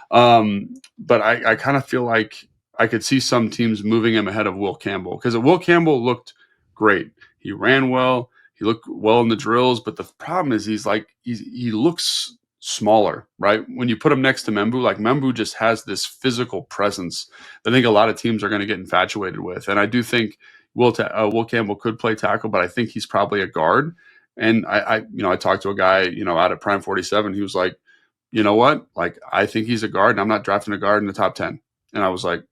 Speaker 3: But I kind of feel like I could see some teams moving him ahead of Will Campbell because Will Campbell looked great. He ran well. He looked well in the drills, but the problem is he looks smaller, right? When you put him next to Membu, like Membu just has this physical presence that I think a lot of teams are going to get infatuated with. And I do think Will Campbell could play tackle, but I think he's probably a guard. And I talked to a guy, out at Prime 47. He was like, you know what? Like, I think he's a guard and I'm not drafting a guard in the top 10. And I was like,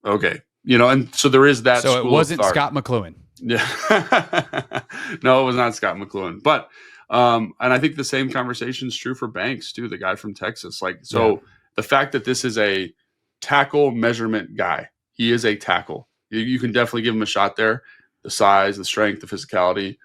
Speaker 3: okay. And so there is that.
Speaker 2: So it
Speaker 3: school
Speaker 2: wasn't
Speaker 3: of thought.
Speaker 2: Scott McLuhan.
Speaker 3: Yeah. No, it was not Scott McLuhan. But and I think the same conversation is true for Banks too, the guy from Texas. The fact that this is a tackle measurement guy, he is a tackle. You can definitely give him a shot there. The size, the strength, the physicality.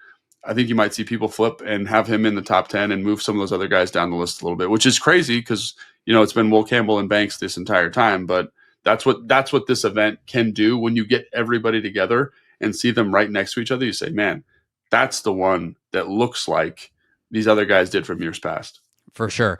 Speaker 3: I think you might see people flip and have him in the top 10 and move some of those other guys down the list a little bit, which is crazy because, it's been Will Campbell and Banks this entire time. But that's what this event can do when you get everybody together and see them right next to each other. You say, man, that's the one that looks like these other guys did from years past.
Speaker 2: For sure.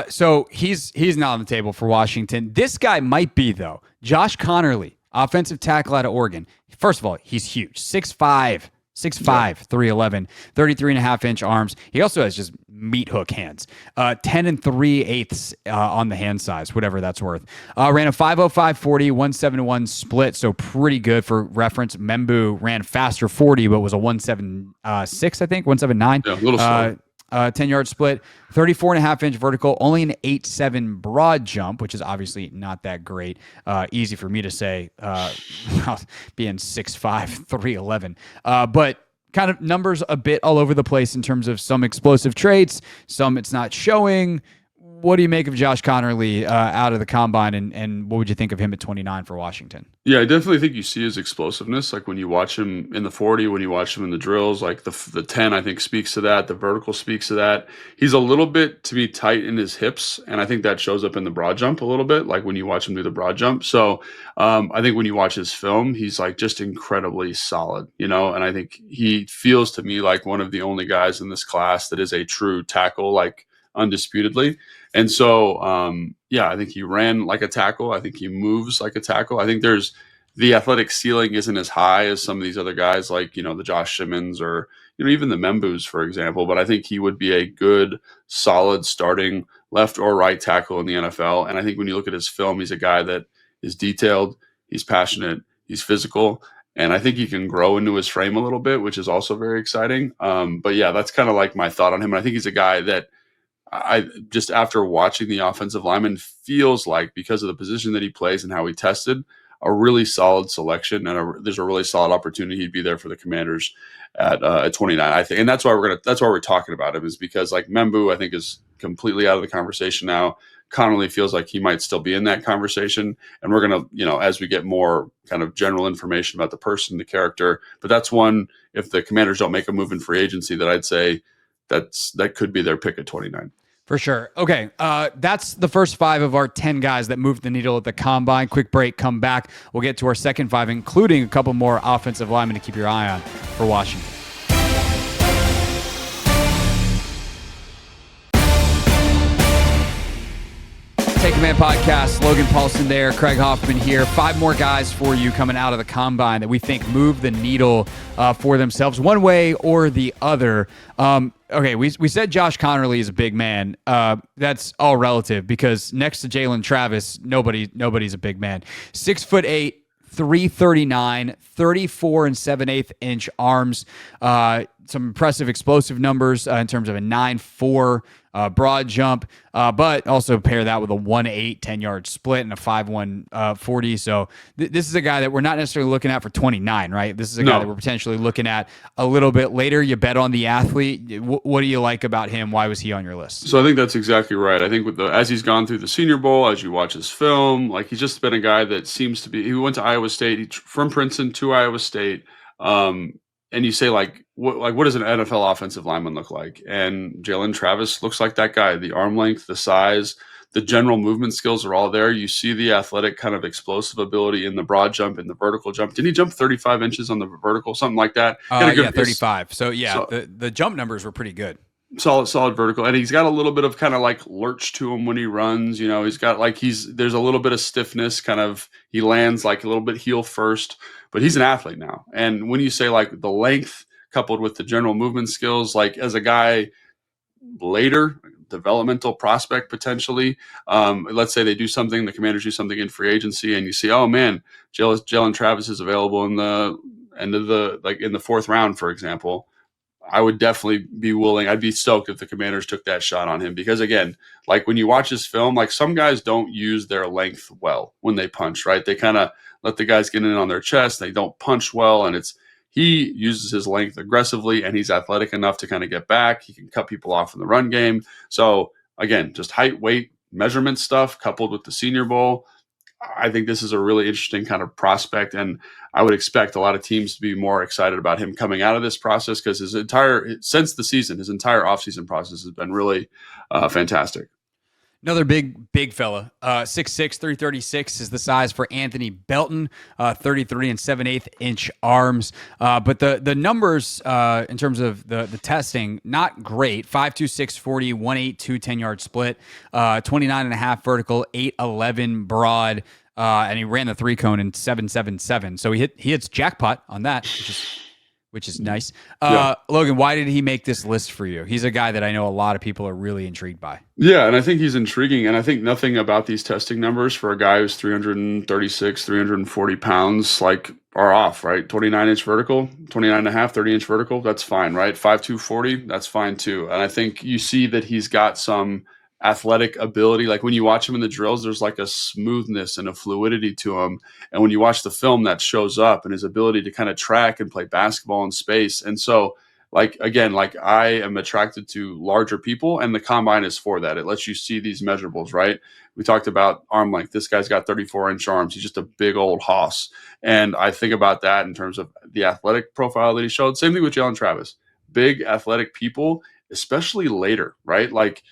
Speaker 2: So he's not on the table for Washington. This guy might be, though. Josh Connerly, offensive tackle out of Oregon. First of all, he's huge. 6'5", 311, 33.5-inch arms. He also has just meat hook hands. 10 3/8 on the hand size, whatever that's worth. Ran a 5.05 40, 171 split, so pretty good for reference. Membu ran faster 40, but was a 176, I think, 179.
Speaker 3: Yeah, a little slow.
Speaker 2: 10-yard split, 34.5-inch vertical, only an 8.7 broad jump, which is obviously not that great. Easy for me to say, being 6'5", 311. But kind of numbers a bit all over the place in terms of some explosive traits, some it's not showing. What do you make of Josh Connerly out of the combine, and what would you think of him at 29 for Washington?
Speaker 3: Yeah, I definitely think you see his explosiveness. Like when you watch him in the 40, when you watch him in the drills, like the 10, I think speaks to that. The vertical speaks to that. He's a little bit, to be tight in his hips, and I think that shows up in the broad jump a little bit, like when you watch him do the broad jump. So I think when you watch his film, he's like just incredibly solid, and I think he feels to me like one of the only guys in this class that is a true tackle, like undisputedly. And so, I think he ran like a tackle. I think he moves like a tackle. I think the athletic ceiling isn't as high as some of these other guys, like, the Josh Simmons or, even the Membus, for example. But I think he would be a good, solid starting left or right tackle in the NFL. And I think when you look at his film, he's a guy that is detailed, he's passionate, he's physical. And I think he can grow into his frame a little bit, which is also very exciting. But yeah, that's kind of like my thought on him. And I think he's a guy that I just, after watching the offensive lineman, feels like, because of the position that he plays and how he tested, a really solid selection, and there's a really solid opportunity he'd be there for the Commanders at 29, I think. And that's why we're talking about him, is because like Membu, I think, is completely out of the conversation now. Connerly feels like he might still be in that conversation, and we're going to, as we get more kind of general information about the person, the character, but that's one, if the Commanders don't make a move in free agency, that I'd say that could be their pick at 29.
Speaker 2: For sure. Okay, that's the first 5 of our 10 guys that moved the needle at the combine. Quick break, come back. We'll get to our second 5, including a couple more offensive linemen to keep your eye on for Washington. Take Command Podcast, Logan Paulsen there, Craig Hoffman here. 5 more guys for you coming out of the combine that we think move the needle for themselves one way or the other. Okay, we said Josh Connerly is a big man. That's all relative, because next to Jalen Travis, nobody's a big man. 6'8", 339, 34 7/8 inch arms. Some impressive explosive numbers in terms of a 9.4 broad jump, but also pair that with a 1.8 10-yard split and a 5.1 40. So this is a guy that we're not necessarily looking at for 29, right? This is a guy that we're potentially looking at a little bit later. You bet on the athlete. What do you like about him? Why was he on your list?
Speaker 3: So I think that's exactly right. I think as he's gone through the Senior Bowl, as you watch his film, like, he's just been a guy that seems to be. He went to Iowa State, from Princeton to Iowa State. And you say, what does an NFL offensive lineman look like? And Jalen Travis looks like that guy. The arm length, the size, the general movement skills are all there. You see the athletic kind of explosive ability in the broad jump, in the vertical jump. Didn't he jump 35 inches on the vertical, something like that?
Speaker 2: Yeah, 35. So yeah, the jump numbers were pretty good.
Speaker 3: Solid vertical, and he's got a little bit of kind of like lurch to him when he runs. He's got there's a little bit of stiffness, kind of, he lands like a little bit heel first, but he's an athlete now. And when you say like the length coupled with the general movement skills, like as a guy later, developmental prospect potentially, let's say they do something, the Commanders do something in free agency, and you see, oh man, Jalen Travis is available in the end of in the 4th round, for example. I would definitely be willing. I'd be stoked if the Commanders took that shot on him because, again, like when you watch his film, like some guys don't use their length well when they punch, right? They kind of let the guys get in on their chest. They don't punch well, and he uses his length aggressively, and he's athletic enough to kind of get back. He can cut people off in the run game. So again, just height, weight, measurement stuff coupled with the Senior Bowl. I think this is a really interesting kind of prospect, and I would expect a lot of teams to be more excited about him coming out of this process because since the season, his entire offseason process has been really fantastic.
Speaker 2: Another big fella, 6'6", 336 is the size for Anthony Belton, 33 and 7/8 inch arms. But the numbers in terms of the testing, not great. 5'2", 640, 182 10-yard split, 29.5 vertical, 8'11 broad, and he ran the 3-cone in 7.77. So he hits jackpot on that, which is nice. Logan, why did he make this list for you? He's a guy that I know a lot of people are really intrigued by.
Speaker 3: Yeah, and I think he's intriguing. And I think nothing about these testing numbers for a guy who's 336, 340 pounds, like are off, right? 29-inch vertical, 29.5, 30-inch vertical, that's fine, right? 5'2", 40, that's fine too. And I think you see that he's got some athletic ability. Like when you watch him in the drills, there's like a smoothness and a fluidity to him. And when you watch the film, that shows up, and his ability to kind of track and play basketball in space. And so, like, again, like I am attracted to larger people, and the combine is for that. It lets you see these measurables, right? We talked about arm length. This guy's got 34-inch arms. He's just a big old hoss. And I think about that in terms of the athletic profile that he showed. Same thing with Jalen Travis. Big athletic people, especially later, right? Like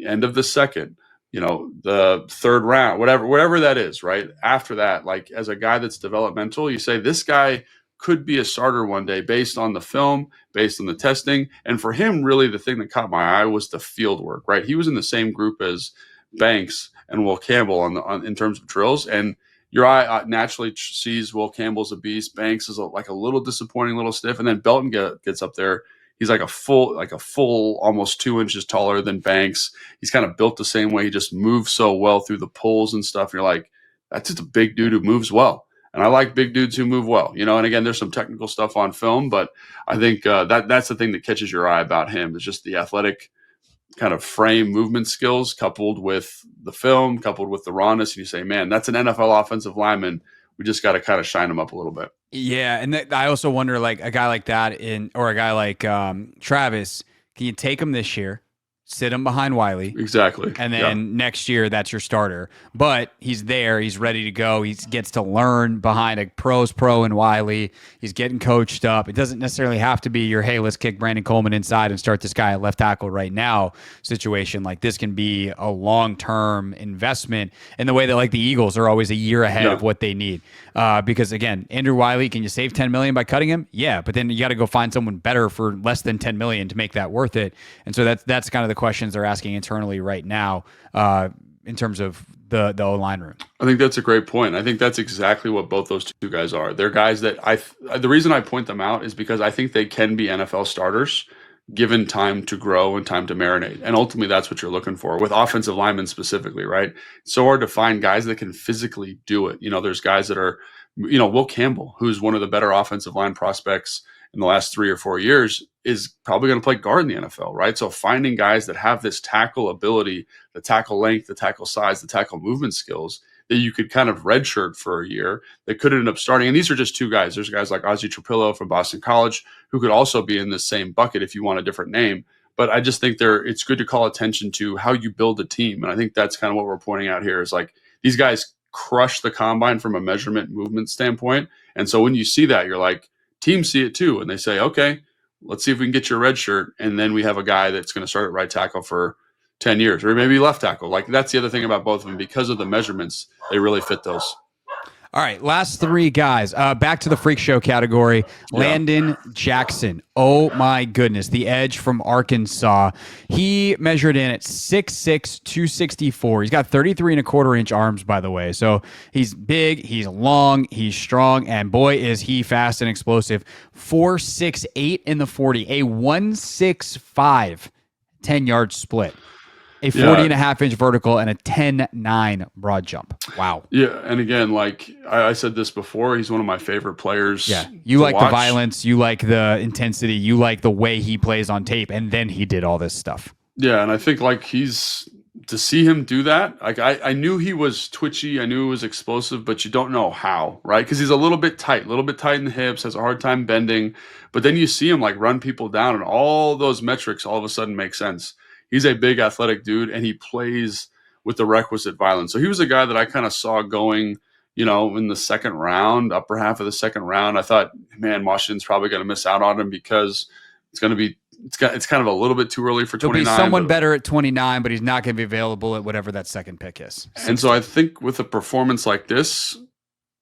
Speaker 3: end of the second, the third round, whatever that is, right? After that, like as a guy that's developmental, you say this guy could be a starter one day based on the film, based on the testing. And for him, really the thing that caught my eye was the field work, right? He was in the same group as Banks and Will Campbell in terms of drills. And your eye naturally sees Will Campbell's a beast. Banks is like a little disappointing, little stiff. And then Belton gets up there. He's like a full, almost 2 inches taller than Banks. He's kind of built the same way. He just moves so well through the pulls and stuff. You're like, that's just a big dude who moves well. And I like big dudes who move well, And again, there's some technical stuff on film, but I think that's the thing that catches your eye about him is just the athletic kind of frame movement skills coupled with the film, coupled with the rawness. And you say, man, that's an NFL offensive lineman. We just got to kind of shine him up a little bit.
Speaker 2: Yeah, and I also wonder, like a guy like that or a guy like Travis, can you take him this year, sit him behind Wiley?
Speaker 3: Exactly.
Speaker 2: And then next year, that's your starter. But he's there. He's ready to go. He gets to learn behind a pro's pro in Wiley. He's getting coached up. It doesn't necessarily have to be your, hey, let's kick Brandon Coleman inside and start this guy at left tackle right now situation. Like this can be a long-term investment in the way that like the Eagles are always a year ahead of what they need. Because again, Andrew Wiley, can you save $10 million by cutting him? Yeah, but then you got to go find someone better for less than $10 million to make that worth it. And so that's kind of the questions they're asking internally right now in terms of the O-line room.
Speaker 3: I think that's a great point. I think that's exactly what both those two guys are. They're guys that the reason I point them out is because I think they can be NFL starters given time to grow and time to marinate. And ultimately that's what you're looking for with offensive linemen specifically, right? It's so hard to find guys that can physically do it. There's guys that are, Will Campbell, who's one of the better offensive line prospects in the last 3 or 4 years, is probably going to play guard in the NFL, right? So finding guys that have this tackle ability, the tackle length, the tackle size, the tackle movement skills that you could kind of redshirt for a year that could end up starting. And these are just two guys. There's guys like Ozzie Trapillo from Boston College who could also be in the same bucket if you want a different name. But I just think it's good to call attention to how you build a team. And I think that's kind of what we're pointing out here is like these guys crush the combine from a measurement movement standpoint. And so when you see that, you're like, teams see it too. And they say, okay, let's see if we can get your red shirt. And then we have a guy that's going to start at right tackle for 10 years or maybe left tackle. Like that's the other thing about both of them. Because of the measurements, they really fit those.
Speaker 2: All right, last three guys. Back to the freak show category. Landon Jackson. Oh, my goodness. The edge from Arkansas. He measured in at 6'6", 264. He's got 33 and a quarter inch arms, by the way. So he's big, he's long, he's strong, and boy, is he fast and explosive. 4.68 in the 40, a 1.65 10-yard split. A 40.5-inch vertical and a 10.9 broad jump. Wow.
Speaker 3: Yeah, and again, like I said this before, he's one of my favorite players.
Speaker 2: Yeah, you like
Speaker 3: watch.
Speaker 2: the violence, you like the intensity, you like the way he plays on tape, and then he did all this stuff.
Speaker 3: Yeah, and I think like to see him do that, like I knew he was twitchy, I knew he was explosive, but you don't know how, right? Because he's a little bit tight in the hips, has a hard time bending, but then you see him like run people down, and all those metrics all of a sudden make sense. He's a big athletic dude, and he plays with the requisite violence. So he was a guy that I kind of saw going, in the second round, upper half of the second round. I thought, man, Washington's probably going to miss out on him because it's going to be. It's kind of a little bit too early for 29.
Speaker 2: There'll be someone better at 29, but he's not going to be available at whatever that second pick is.
Speaker 3: 60. And so I think with a performance like this,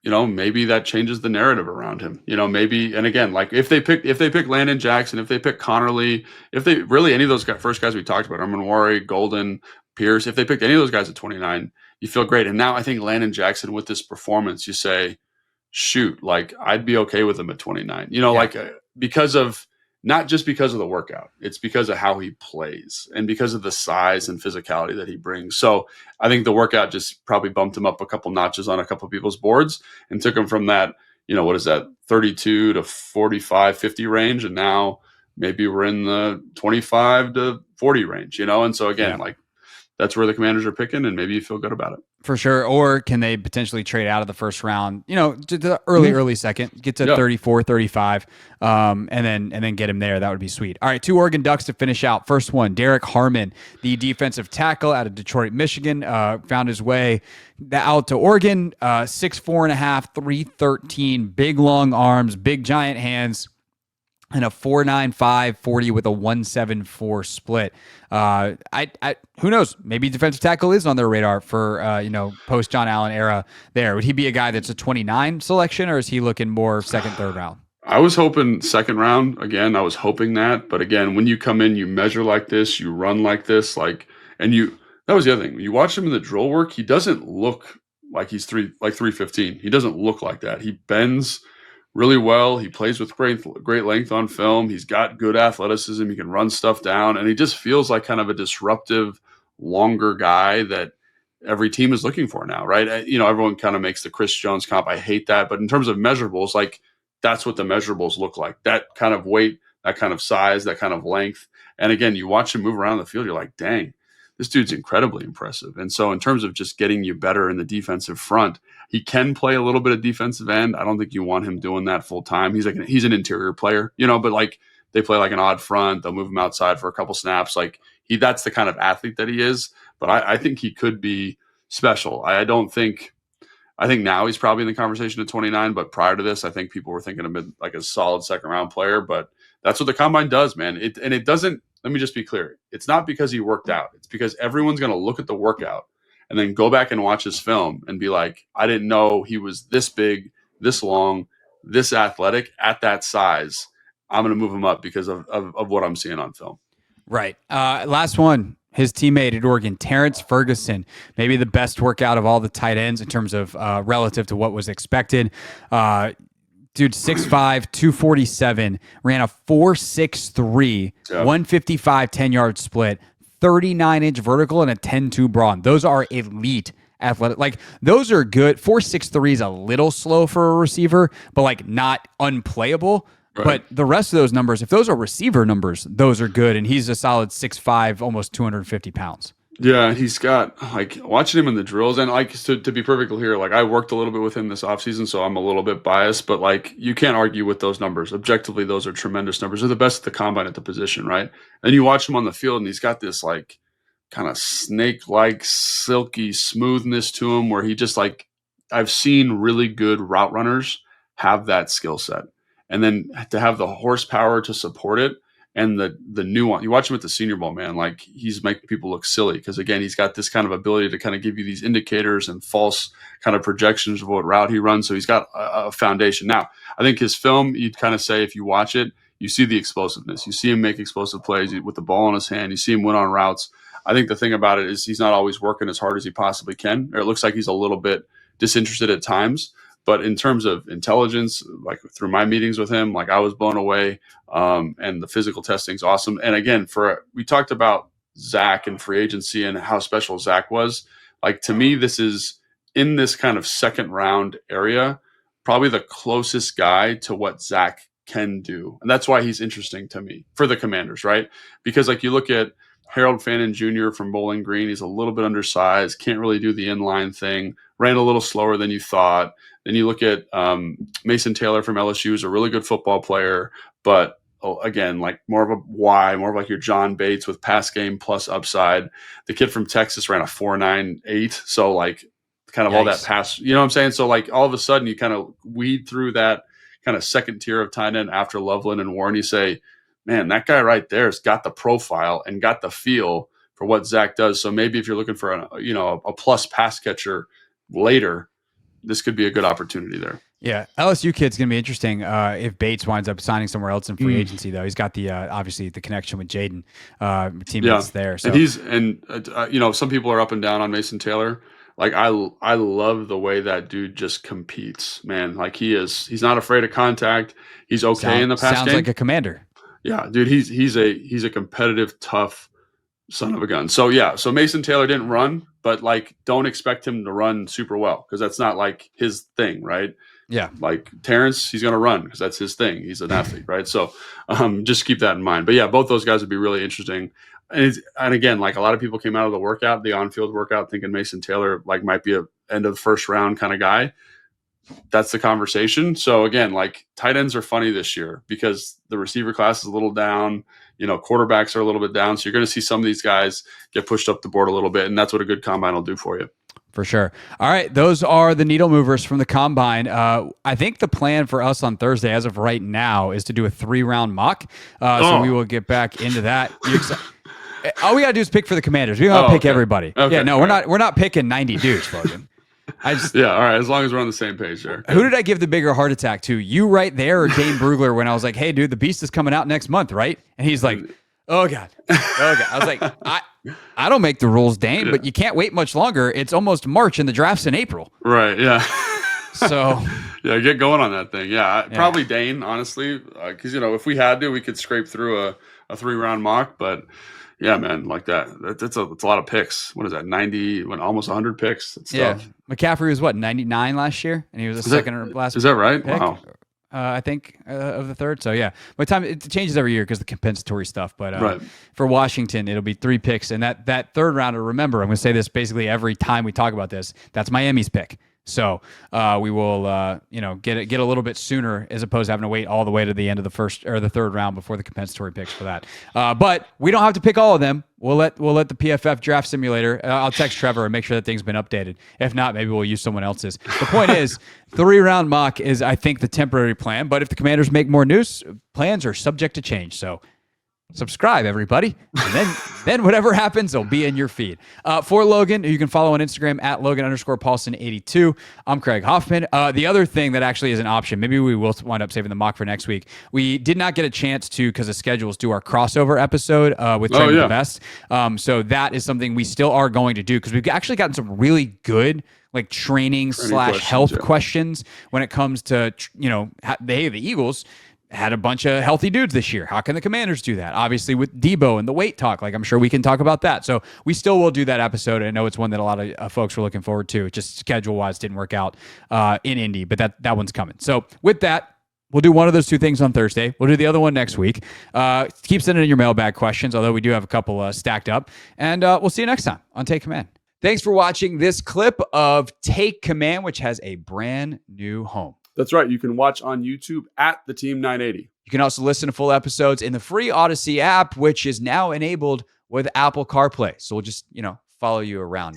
Speaker 3: maybe that changes the narrative around him. Maybe, and again, like if they pick Landon Jackson, if they pick Connerly, if they really any of those first guys we talked about, Armanwari, Golden, Pierce, if they picked any of those guys at 29, you feel great. And now I think Landon Jackson with this performance, you say, shoot, like I'd be okay with him at 29. Because of. Not just because of the workout, it's because of how he plays and because of the size and physicality that he brings. So I think the workout just probably bumped him up a couple notches on a couple of people's boards and took him from that, what is that, 32 to 45, 50 range. And now maybe we're in the 25 to 40 range, And so again, like that's where the Commanders are picking, and maybe you feel good about it.
Speaker 2: For sure. Or can they potentially trade out of the first round, to the early second, get to 34, 35, and then get him there. That would be sweet. All right, 2 Oregon Ducks to finish out. First one, Derek Harmon, the defensive tackle out of Detroit, Michigan, found his way out to Oregon, 6'4.5", 313, big long arms, big giant hands, and a 4.95 40 with a 1.74 split. Who knows? Maybe defensive tackle is on their radar for post John Allen era. There, would he be a guy that's a 29 selection, or is he looking more second, third round?
Speaker 3: I was hoping second round. Again, I was hoping that, but again, when you come in, you measure like this, you run like this, that was the other thing. When you watch him in the drill work, he doesn't look like he's 315. He doesn't look like that. He bends really well. He plays with great length on film. He's got good athleticism. He can run stuff down, and he just feels like kind of a disruptive, longer guy that every team is looking for now, right? Everyone kind of makes the Chris Jones comp. I hate that, but in terms of measurables, like that's what the measurables look like. That kind of weight, that kind of size, that kind of length. And again, you watch him move around the field, you're like, dang, this dude's incredibly impressive. And so in terms of just getting you better in the defensive front, he can play a little bit of defensive end. I don't think you want him doing that full time. He's an interior player, but like they play like an odd front. They'll move him outside for a couple snaps. Like that's the kind of athlete that he is. But I think he could be special. I think now he's probably in the conversation at 29, but prior to this, I think people were thinking of him like a solid second round player, but that's what the combine does, man. It doesn't, let me just be clear. It's not because he worked out. It's because everyone's going to look at the workout and then go back and watch his film and be like, I didn't know he was this big, this long, this athletic at that size. I'm going to move him up because of what I'm seeing on film.
Speaker 2: Right. Last one. His teammate at Oregon, Terrence Ferguson, maybe the best workout of all the tight ends in terms of relative to what was expected. Dude, 6'5", 247, ran a 4.63, 155 10-yard split, 39-inch vertical, and a 10.2 broad. Those are elite athletic. Like, those are good. 4.63 is a little slow for a receiver, but like not unplayable. Right. But the rest of those numbers, if those are receiver numbers, those are good. And he's a solid 6'5", almost 250 pounds.
Speaker 3: Yeah, he's got, like, watching him in the drills, and like to be perfectly clear, like I worked a little bit with him this offseason, so I'm a little bit biased, but like you can't argue with those numbers. Objectively, those are tremendous numbers. They're the best at the combine at the position, right? And you watch him on the field, and he's got this like kind of snake-like, silky smoothness to him where he just like, I've seen really good route runners have that skill set. And then to have the horsepower to support it and the nuance. You watch him at the Senior Bowl, man, like he's making people look silly because, again, he's got this kind of ability to kind of give you these indicators and false kind of projections of what route he runs. So he's got a foundation. Now, I think his film, you'd kind of say if you watch it, you see the explosiveness. You see him make explosive plays with the ball in his hand. You see him win on routes. I think the thing about it is he's not always working as hard as he possibly can, or it looks like he's a little bit disinterested at times. But in terms of intelligence, like through my meetings with him, like I was blown away. And the physical testing's awesome. And again, we talked about Zach in free agency and how special Zach was, like, to me, this is in this kind of second round area, probably the closest guy to what Zach can do. And that's why he's interesting to me for the Commanders, right? Because like you look at Harold Fannin Jr. from Bowling Green, he's a little bit undersized, can't really do the inline thing, ran a little slower than you thought. Then you look at Mason Taylor from LSU, who's a really good football player, but again, like more of a Y, more of like your John Bates with pass game plus upside. The kid from Texas ran a 4.98. So like kind of all that pass, you know what I'm saying? So like all of a sudden you kind of weed through that kind of second tier of tight end after Loveland and Warren. You say, man, that guy right there has got the profile and got the feel for what Zach does. So maybe if you're looking for a plus pass catcher later, this could be a good opportunity there.
Speaker 2: Yeah, LSU kid's going to be interesting if Bates winds up signing somewhere else in free agency, though. He's got the obviously the connection with Jaden, teammates there. So.
Speaker 3: And some people are up and down on Mason Taylor. Like I love the way that dude just competes, man. Like he's not afraid of contact. He's okay in the pass game.
Speaker 2: Sounds like a commander.
Speaker 3: Yeah, dude, he's a competitive, tough son of a gun. So yeah, so Mason Taylor didn't run, but like don't expect him to run super well because that's not like his thing, right?
Speaker 2: Yeah.
Speaker 3: Like Terrence, he's going to run because that's his thing. He's an athlete, right? So just keep that in mind. But yeah, both those guys would be really interesting. And again, like a lot of people came out of the workout, the on-field workout, thinking Mason Taylor like might be a end of the first round kind of guy. That's the conversation. So again, like tight ends are funny this year because the receiver class is a little down. Quarterbacks are a little bit down. So you're going to see some of these guys get pushed up the board a little bit, and that's what a good combine will do for you.
Speaker 2: For sure. All right. Those are the needle movers from the combine. I think the plan for us on Thursday, as of right now, is to do a 3-round mock. So we will get back into that. All we got to do is pick for the Commanders. We don't pick everybody. Okay. Yeah, no, we're not picking 90 dudes, Logan.
Speaker 3: All right. As long as we're on the same page there.
Speaker 2: Who did I give the bigger heart attack to? You right there or Dane Brugler when I was like, hey, dude, the Beast is coming out next month, right? And he's like, oh, God. I was like, I don't make the rules, Dane, but you can't wait much longer. It's almost March and the draft's in April.
Speaker 3: Right, yeah.
Speaker 2: So...
Speaker 3: yeah, get going on that thing. Yeah, probably Dane, honestly, because, if we had to, we could scrape through a 3-round mock, but... yeah, man, like it's a lot of picks. What is that? 90, almost 100 picks. That's tough.
Speaker 2: McCaffrey was 99 last year, and he was second or last.
Speaker 3: Is that right?
Speaker 2: Pick,
Speaker 3: wow.
Speaker 2: I think of the third. So yeah, by the time it changes every year because of the compensatory stuff. But
Speaker 3: right.
Speaker 2: For Washington, it'll be 3 picks, and that third rounder. Remember, I'm going to say this basically every time we talk about this. That's Miami's pick. So we will, get a little bit sooner as opposed to having to wait all the way to the end of the first or the third round before the compensatory picks for that. But we don't have to pick all of them. We'll let the PFF draft simulator. I'll text Trevor and make sure that thing's been updated. If not, maybe we'll use someone else's. The point is, 3-round mock is, I think, the temporary plan. But if the Commanders make more news, plans are subject to change. So. Subscribe, everybody, and then whatever happens, it'll be in your feed. For Logan, who you can follow on Instagram at Logan_Paulsen82. I'm Craig Hoffman. The other thing that actually is an option, maybe we will wind up saving the mock for next week. We did not get a chance to, because of schedules, do our crossover episode with Trey with the Best. So that is something we still are going to do because we've actually gotten some really good like training / health questions when it comes to the Eagles had a bunch of healthy dudes this year. How can the Commanders do that? Obviously with Deebo and the weight talk, like I'm sure we can talk about that. So we still will do that episode. I know it's one that a lot of folks were looking forward to. It just schedule-wise didn't work out in Indy, but that one's coming. So with that, we'll do one of those 2 things on Thursday. We'll do the other one next week. Keep sending in your mailbag questions, although we do have a couple stacked up. And we'll see you next time on Take Command. Thanks for watching this clip of Take Command, which has a brand new home.
Speaker 3: That's right. You can watch on YouTube at the Team 980.
Speaker 2: You can also listen to full episodes in the free Odyssey app, which is now enabled with Apple CarPlay. So we'll just, follow you around.